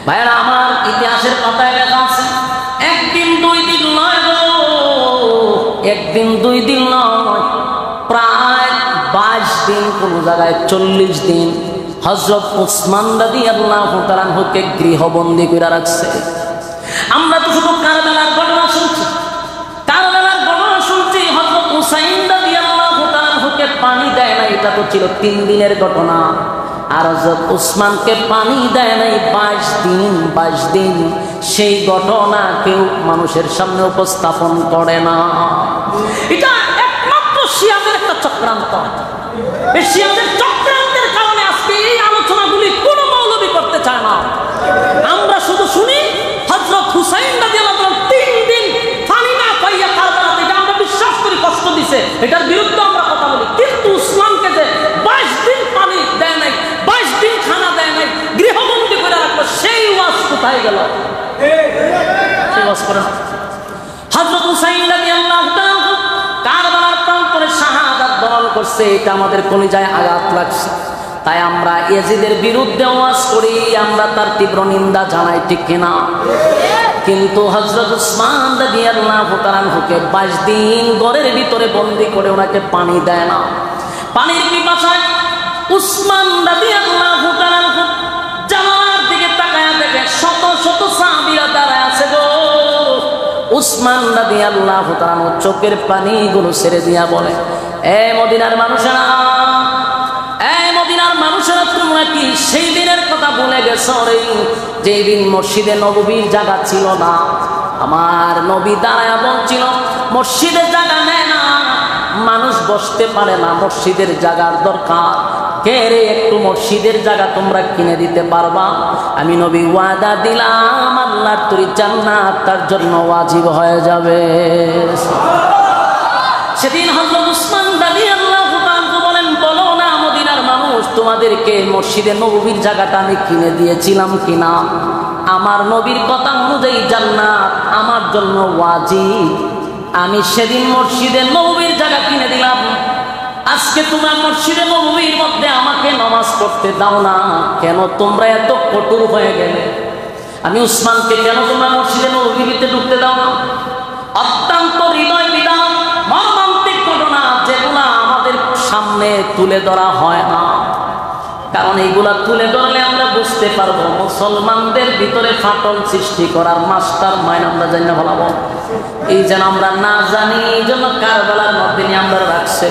ভাইরা আমার, ইতিহাসের পাতায় লেখা আছে একদিন দুই দিন নয় গো, একদিন দুই দিন নয়, প্রায় 22 দিন, কোন জায়গায় 40 দিন হযরত উসমান রাদিয়াল্লাহু তাআলা কে গৃহবন্দী করে রাখছে। আমরা তো শুধু কারবালার ঘটনা শুনছি, কারবালার ঘটনা শুনছি। হযরত হুসাইন রাদিয়াল্লাহু তাআলা কে পানি দেয় না, এটা তো ছিল 3 দিনের ঘটনা। আর হযরত উসমানকে পানি দেয় নাই 22 দিন। সেই ঘটনা কেউ মানুষের সামনে উপস্থাপন করে না। এটা একমাত্র শিয়াদের একটা চক্রান্ত। এই শিয়াদের চক্রান্তের কারণে আজকে এই আলোচনাগুলি কোনো মৌলবী করতে চায় না। আমরা শুধু শুনি হযরত হুসাইন রাদিয়াল্লাহু তাআলা 3 দিন পানি না পাইয়া কারবালাতে, এটা আমরা বিশ্বাস করি কষ্ট দিছে, এটার বিরুদ্ধে আমরা কথা বলি। কিন্তু উসমানকে যে 22 দিন পানি দেয় নাই, 22 দিন খানা দেয় নাই, গৃহবন্দী করে রাখলো, সেই ওয়াজ কোথায় গেল? সেই ওয়াজ করে না। হযরত হুসাইন রাদিয়াল্লাহু তাআলা কারবালার প্রান্তরে শাহাদাত বরণ করছে, এটা আমাদের কলিজায় আঘাত লাগছে। তাই আমরা ইয়াজিদের বিরুদ্ধে ওয়াজ করি, আমরা তার তীব্র নিন্দা জানাই, ঠিক কিনা? কিন্তু হযরত উসমান রাদিয়াল্লাহু তাআলা কে 22 দিন ঘরের ভিতরে বন্দী করে ওনাকে পানি দেয় না। পানির পিপাসায় উসমান রাদিয়াল্লাহু তাআলা জানালার দিকে তাকায়া দেখে শত শত সাহাবীরা দাঁড়ায় আছে গো। উসমান রাদিয়াল্লাহু তাআলা চোখের পানিগুলো ছেড়ে দিয়া বলে, এ মদিনার মানুষেরা, এই মদিনার মানুষেরা, তোমরা কি সেই দিনের কথা ভুলে গেছো রে, যেই দিন মসজিদে নববীর জায়গা ছিল না? আমার নবী দাঁড়ায়া বলছিল মসজিদের জায়গা নেয় না, মানুষ বসতে পারে না, মসজিদের জায়গার দরকার। কে রে একটু মসজিদের জায়গা তোমরা কিনে দিতে পারবা? আমি নবী ওয়াদা দিলাম আল্লাহর তৈরি জান্নাত তার জন্য ওয়াজিব হয়ে যাবে। সেদিন হযরত উসমান রাদিয়াল্লাহু তাআলা বলেন, বলো না মদিনার মানুষ, তোমাদেরকে মসজিদে নববীর জায়গাটা আমি কিনে দিয়েছিলাম কিনা? আমার নবীর কথা অনুযায়ী জান্নাত আমার জন্য ওয়াজিব। আমি সেদিন মসজিদে নববীর জায়গা কিনে দিলাম, আজকে তোমরা মসজিদে নববীর মধ্যে আমাকে নামাজ পড়তে দাও না কেন? তোমরা এত কঠোর হয়ে গেলে। আমি উসমানকে কেন তোমরা মসজিদে নববীতে ঢুকতে দাও না? অত্যন্ত হৃদয় বিদারক মর্মান্তিক ঘটনা, যেগুলো আমাদের সামনে তুলে ধরা হয় না। কারণ এইগুলা তুলে ধরলে আমরা বুঝতে পারবো মুসলমানদের ভিতরে ফাটল সৃষ্টি করার মাস্টার মাইন্ড আমরা জানি না ভালো। এই যেন আমরা না জানি, এই জন্য কারবালার মধ্যে নিয়ে আমরা রাখছে,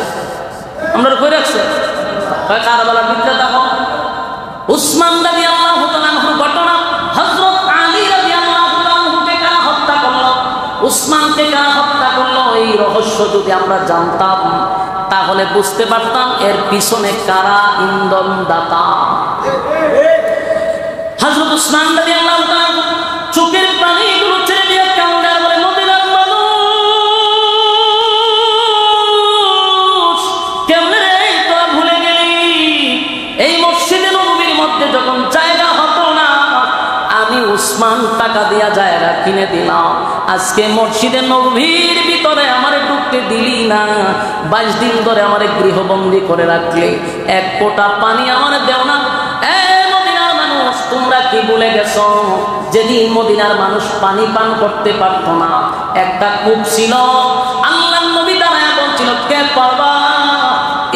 আমরা কই রাখছে কারবালার ভিতরে। দেখো উসমান রাদিয়াল্লাহু তাআলার ঘটনা, হযরত আলী রাদিয়াল্লাহু তাআলাকে কারা হত্যা করলো, উসমানকে কারা হত্যা করলো, এই রহস্য যদি আমরা জানতাম তাহলে বুঝতে পারতাম এর পিছনে কারা ইন্ধন দাতা। হযরত উসমান রাদিয়াল্লাহু তাআলা চোখের পানিগুলো ছেড়ে দিয়ে কান্দে আর বলে, মদিনার মানুষ কেমনে রে তোরা ভুলে গেলি? এই মসজিদে নববীর মধ্যে যখন জায়গা হতো না, আমি উসমান টাকা দিয়া জায়গা কিনে দিলাম, আজকে মসজিদে নববীর ভিতরে আমারে ঢুকতে দিলি না, 22 দিন ধরে আমারে গৃহবন্দী করে রাখলে, এক ফোঁটা পানি আমারে দেও না। মদিনার মানুষ, তোমরা কি ভুলে গেছো যেদিন মদিনার মানুষ পানি পান করতে পারতো না? একটা কূপ ছিল, আল্লাহর নবী দাঁড়ায়া বলছিল, কে পারবা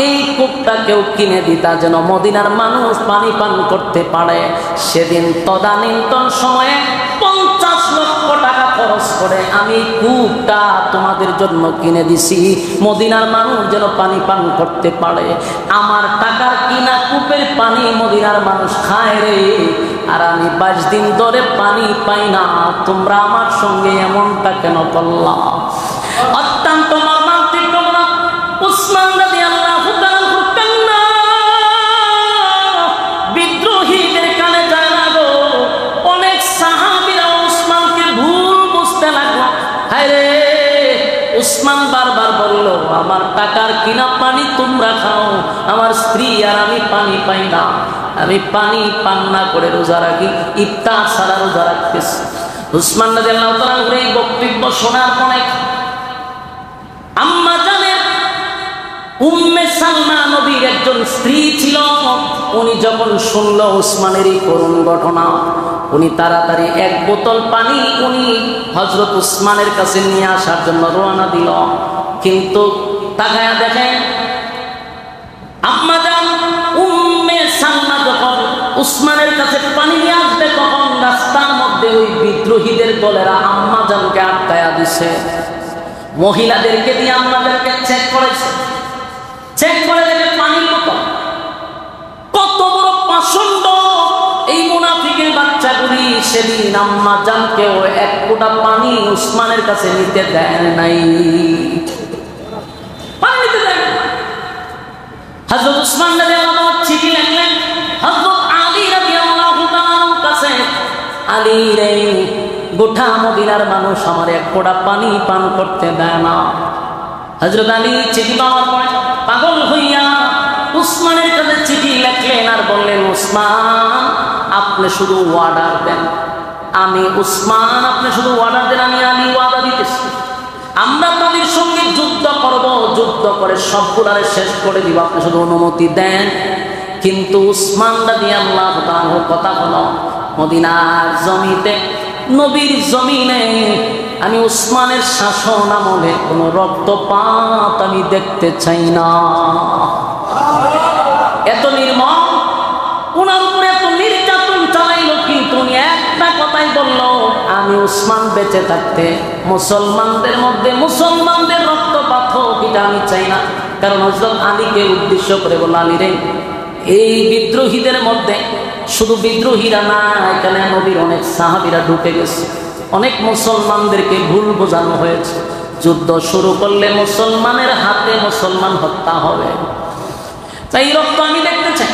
এই কূপটা কেউ কিনে দিতা যেন মদিনার মানুষ পানি পান করতে পারে? সেদিন তদানীন্তন সময়ে 50 লক্ষ টাকা খরচ করে আমি কূপটা তোমাদের জন্য কিনে দিছি, মদিনার মানুষ যেন পানি পান করতে পারে। আমার টাকার কিনা কূপের পানি মদিনার মানুষ খায় রে, আর আমি 22 দিন ধরে পানি পাই না, তোমরা আমার সঙ্গে এমনটা কেন করলা? অত্যন্ত মর্মান্তিক ঘটনা। উসমান রাদিয়াল্লাহু তাআলা কান্না বিদ্রোহীদের কানে যায় না গো। অনেক সাহাবীরা উসমানকে ভুল বুঝতে লাগলো। হায় রে, উসমান বারবার বলল, আমার টাকার কিনা পানি তোমরা খাও, আমার স্ত্রী আর আমি পানি পাই না, আমি পানি পান না করে রোজা রাখি, ইফতার ছাড়া রোজা রাখতেছি। উসমান রাদিয়াল্লাহু তাআলার এই বক্তব্য শোনার পরে আম্মা জানের উম্মে সালমা নবীর একজন স্ত্রী ছিল, উনি যখন শুনল উসমানের এই করুণ ঘটনা, উনি তাড়াতাড়ি 1 বোতল পানি উনি হযরত উসমানের কাছে নিয়ে আসার জন্য রওনা দিল। কিন্তু তাকায়া দেখেন আম্মা জান উম্মে সালমা যখন উসমানের কাছে পানি নিয়ে আসবে, তখন রাস্তার মধ্যে ওই বিদ্রোহীদের দলেরা আম্মা জানকে আটকায়া দিছে। মহিলাদেরকে দিয়ে আম্মাদেরকে চেক করেছে, চেক করে দেখে পানির বোতল। কত বড় পাষণ্ড এই মুনাফিকের বাচ্চাগুলি! সেদিন আম্মা জানকেও 1 ফোঁটা পানি উসমানের কাছে নিতে দেয় নাই, পানি নিতে দেয় না। হযরত উসমান রাদিয়াল্লাহু আনহু চিঠি লিখলেন হযরত আলী রাদিয়াল্লাহু তাআলার কাছে, আলী রে, গোটা মদিনার মানুষ আমার 1 ফোঁটা পানি পান করতে দেয় না। হযরত আলী চিঠি পাওয়ার পরে পাগল হইয়া উসমানের কাছে চিঠি লিখলেন আর বললেন, উসমান আপনি শুধু ওয়ার্ডার দেন, আমি উসমান আপনি শুধু ওয়ার্ডার দেন, আমি আলী ওয়াদা দিতেছি, আমরা তাদের সঙ্গে যুদ্ধ করব, যুদ্ধ করে সবগুলারে শেষ করে দিব, আপনি শুধু অনুমতি দেন। কিন্তু উসমান রাদিয়াল্লাহু তাআলা কথা হলো, মদিনার জমিতে, নবীর জমিনে আমি উসমানের শাসন আমলে কোনো রক্তপাত আমি দেখতে চাই না। এত নির্মম, ওনার উপরে এত নির্যাতন চালাইল, কিন্তু উনি একটা কথাই বলল, আমি উসমান বেঁচে থাকতে মুসলমানদের মধ্যে মুসলমানদের রক্তপাত হোক, এটা আমি চাই না। কারণ হযরত আলীকে উদ্দেশ্য করে বলল, আলী রে, এই বিদ্রোহীদের মধ্যে শুধু বিদ্রোহীরা না, এখানে নবীর অনেক সাহাবীরা ঢুকে গেছে, অনেক মুসলমানদেরকে ভুল বোঝানো হয়েছে, যুদ্ধ শুরু করলে মুসলমানের হাতে মুসলমান হত্যা হবে, তাই রক্ত আমি দেখতে চাই।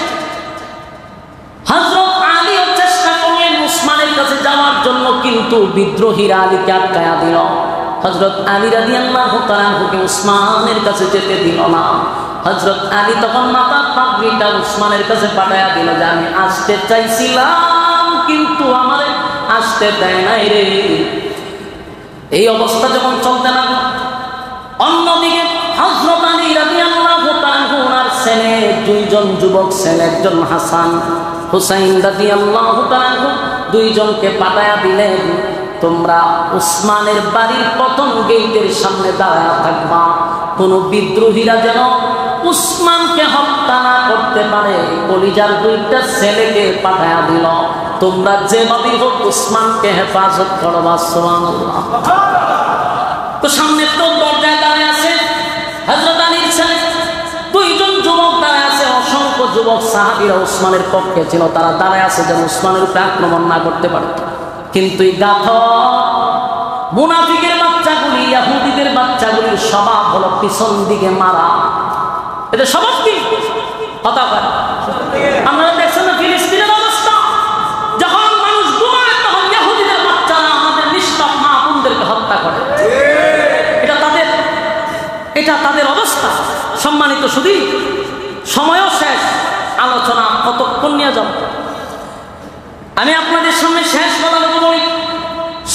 হযরত আলীও চেষ্টা করলেন উসমানের কাছে যাওয়ার জন্য, কিন্তু বিদ্রোহীরা আলীকে আটকায়া দিল। হযরত আলী রাদিয়াল্লাহু তাআলা উসমানের কাছে যেতে দিল না। হযরত আলী তখন মাথার পাগড়িটা উসমানের কাছে পাঠায়া দিল যে, আমি আসতে চাইছিলাম কিন্তু আমারে আসতে দেয় নাই রে। এই অবস্থা যখন চলতে লাগলো, অন্যদিকে হযরত আলী রাদিয়াল্লাহু তাআলা ওনার ছেলে, 2 জন যুবক ছেলে, একজন হাসান, হুসাইন রাদিয়াল্লাহু তাআলা, 2 জনকে পাঠায়া দিলেন, তোমরা উসমানের বাড়ির প্রথম গেটের সামনে দাঁড়ায়া থাকবা, কোন বিদ্রোহীরা যেন উসমানকে হত্যা না করতে পারে। কলিজার 2টা ছেলেকে পাঠায়া দিল, তোমরা যেভাবে হোক উসমানকে হেফাজত করবা। সুবহানাল্লাহ। তো সামনে তো দরজায় দাঁড়িয়ে আছে হযরত আলীর ছেলে, 2 জন যুবক দাঁড়িয়ে আছে, অসংখ্য যুবক সাহাবীরা উসমানের পক্ষে ছিল, তারা দাঁড়িয়ে আছে যেন উসমানের উপরে আক্রমণ না করতে পারে। কিন্তু এই গাথ মুনাফিকের বাচ্চাগুলি, ইহুদিদের বাচ্চাগুলির স্বভাব হলো পিছন দিকে মারা, এটা স্বভাব কি হতা পারে। আমরা দেখছেন না ফিলিস্তিনের অবস্থা, যখন মানুষ ঘুমায় তখন ইহুদিদের বাচ্চারা আমাদের নিষ্পাপ মা বোনদেরকে হত্যা করে, এটা তাদের অবস্থা। সম্মানিত শুধু সময়ও শেষ, আলোচনা কতক্ষণ নিয়ে যাব, আমি আপনাদের সামনে শেষ কথাটুকু বলি।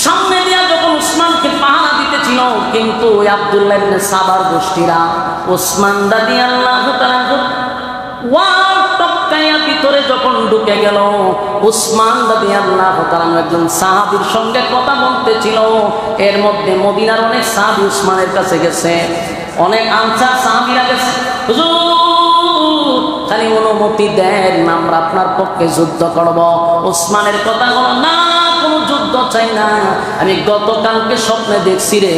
সামনে দিয়া যখন উসমানকে পাহারা দিতেছিল, কিন্তু আব্দুল্লাহ ইবনে সাবার গোষ্ঠীরা উসমান রাদিয়াল্লাহু তাআলা ওয়াল টপকায়া ভিতরে যখন ঢুকে গেল, উসমান রাদিয়াল্লাহু তাআলা একজন সাহাবীর সঙ্গে কথা বলতেছিল। এর মধ্যে মদিনার অনেক সাহাবী উসমানের কাছে গেছে, অনেক আনসার সাহাবীরা গেছে, হুজুর খালি অনুমতি দেন, আমরা আপনার পক্ষে যুদ্ধ করব। উসমানের কথা হলো, না, কোনো যুদ্ধ চাই না, আমি গতকালকে স্বপ্নে দেখছি রে,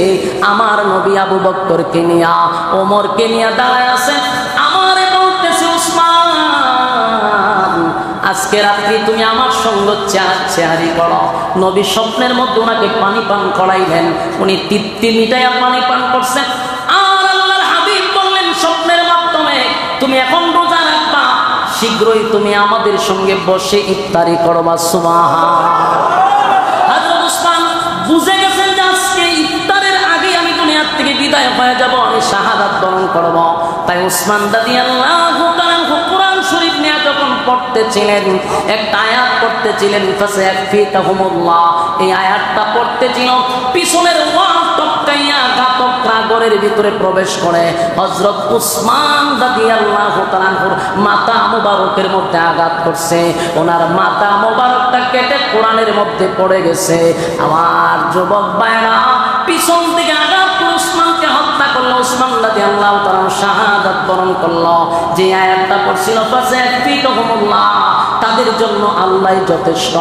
আমার নবী আবু বকরকে নিয়া, ওমরকে নিয়া দাঁড়ায় আছে, আমারে বলতেছে উসমান আজকে রাত্রি তুমি আমার সঙ্গ চেহারি করো। নবী স্বপ্নের মধ্যে ওনাকে পানি পান করাইলেন, উনি তৃপ্তি মিটাইয়া পানি পান করছেন। আর আল্লাহর হাবিব বললেন স্বপ্নের মাধ্যমে তুমি এখন রোজা রাখবা, শীঘ্রই তুমি আমাদের সঙ্গে বসে ইফতারি করবা। সুবহানাল্লাহ। হযরত উসমান বুঝে গেছেন যে আজকে ইফতারের আগে আমি দুনিয়ার থেকে বিদায় হয়ে যাব, আমি শাহাদাত বরণ করব। তাই উসমান রাদিয়াল্লাহু তাআলা কুরআন শরীফ নিয়ে যখন পড়তেছিলেন, একটা আয়াত পড়তেছিলেন, ফাসায়াকফিকাহুমুল্লাহ, এই আয়াতটা পড়তেছিল, পিছনের ওয়াল টপকাইয়া ঘাতকরা ঘরের ভিতরে প্রবেশ করে হযরত উসমান রাদিয়াল্লাহু তাআলার মাথা মোবারকের মধ্যে আঘাত করছে। ওনার মাথা মোবারকটা কেটে কোরআনের মধ্যে পড়ে গেছে। আমার যুবক ভাইরা, পিছন থেকে আঘাত করে উসমানকে হত্যা করলো। উসমান রাদিয়াল্লাহু তাআলা শাহাদাত বরণ করলো। যে আয়াতটা পড়ছিল ফাসায়াকফিকাহুমুল্লাহ, তাদের জন্য আল্লাহ যথেষ্ট।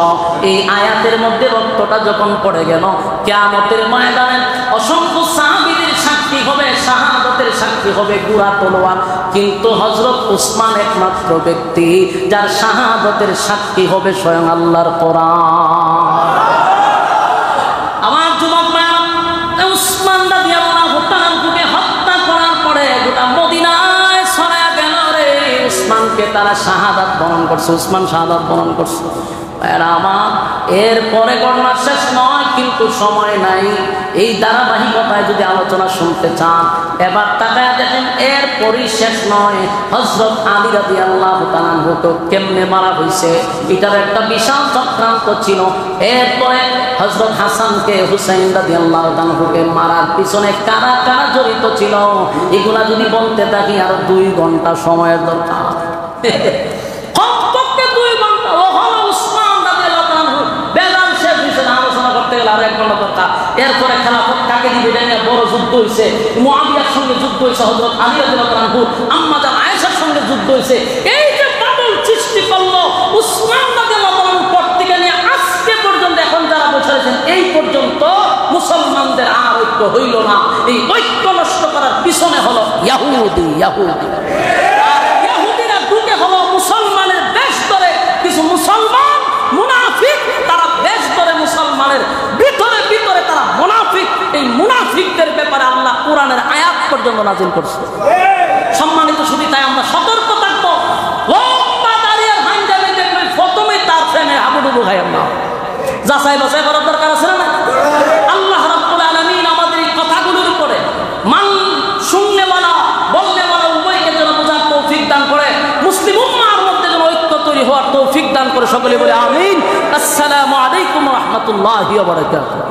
এই আয়াতের মধ্যে রক্তটা যখন পড়ে গেল, কিয়ামতের ময়দানে অসংখ্য সাহাবীদের সাক্ষী হবে, শাহাদাতের সাক্ষী হবে গুড়া তলোয়ার, কিন্তু হযরত উসমান একমাত্র ব্যক্তি যার শাহাদাতের সাক্ষী হবে স্বয়ং আল্লাহর কোরআন। আমার যুবক ভাইরা, উসমান রাদিয়াল্লাহু তাআলাকে হত্যা করার পরে গোটা মদিনায় ছড়ায়া গেল রে, উসমানকে তারা শাহাদাত বরণ করছে, উসমান শাহাদাত বরণ করছে। আমার এরপরে ঘটনা শেষ নয়, কিন্তু সময় নাই। এই ধারাবাহিকতায় যদি আলোচনা শুনতে চান, এবার তাকায় দেখেন এরপরই শেষ নয়। হযরত আলী রাদিয়াল্লাহু তাআলাকে কেমনে মারা হয়েছে, এটার একটা বিশাল চক্রান্ত ছিল। এরপরে হযরত হাসানকে, হুসাইন রাদিয়াল্লাহু তাআলাকে মারার পিছনে কারা কারা জড়িত ছিল, এগুলা যদি বলতে থাকি আরো 2 ঘন্টা সময়ের দরকার। কমপক্ষে 2 ঘন্টা। ও হলো উসমান রাদিয়াল্লাহু তাআলা, বেলাল শেষ হয়েছে না, আলোচনা করতে গেলে আর 1 ঘন্টা দরকার। এরপরে খেলাফত কাকে দিবে জানি না, বড় যুদ্ধ হয়েছে, মুআবিয়ার সঙ্গে যুদ্ধ হয়েছে, হযরত আলী রাদিয়াল্লাহু তাআলা আম্মা জান আয়েশার সঙ্গে যুদ্ধ হয়েছে। এই যে বাবল সৃষ্টি করলো উসমান রাদিয়াল্লাহু তাআলার পর থেকে নিয়ে আজকে পর্যন্ত এখন যারা বসে আছেন, এই পর্যন্ত মুসলমানদের আর ঐক্য হইল না। এই ঐক্য নষ্ট করার পিছনে হলো ইহুদি। আর ইহুদিরা ঢুকে হলো মুসলমানের বেশ ধরে, কিছু মুসলমান মুনাফিক, তারা বেশ ধরে মুসলমানের ভিতরে ভিতরে তারা মুনাফিক। এই মুনাফিকদের ব্যাপারে আল্লাহ কোরআনের আয়াত পর্যন্ত নাযিল করছে। সম্মানিত শুধু তাই আমরা সতর্ক থাকবো। লম্বা দাঁড়িয়ে হাঙ্গামে দেখবেন প্রথমে তার ফ্রেমে হাবুডুবু খাই আমরা যাচাই বাছাই করার দরকার আছে না? আল্লাহ রাব্বুল আলামিন আমাদের এই কথাগুলোর উপরে মান শুননেওয়ালা বলনেওয়ালা উভয়কে যেন বোঝার তৌফিক দান করে, মুসলিম উম্মাহর মধ্যে যেন ঐক্য তৈরি হওয়ার তৌফিক দান করে। সকলে বলে আমিন। আসসালামু আলাইকুম ওয়া রাহমাতুল্লাহি ওয়া বারাকাতুহু।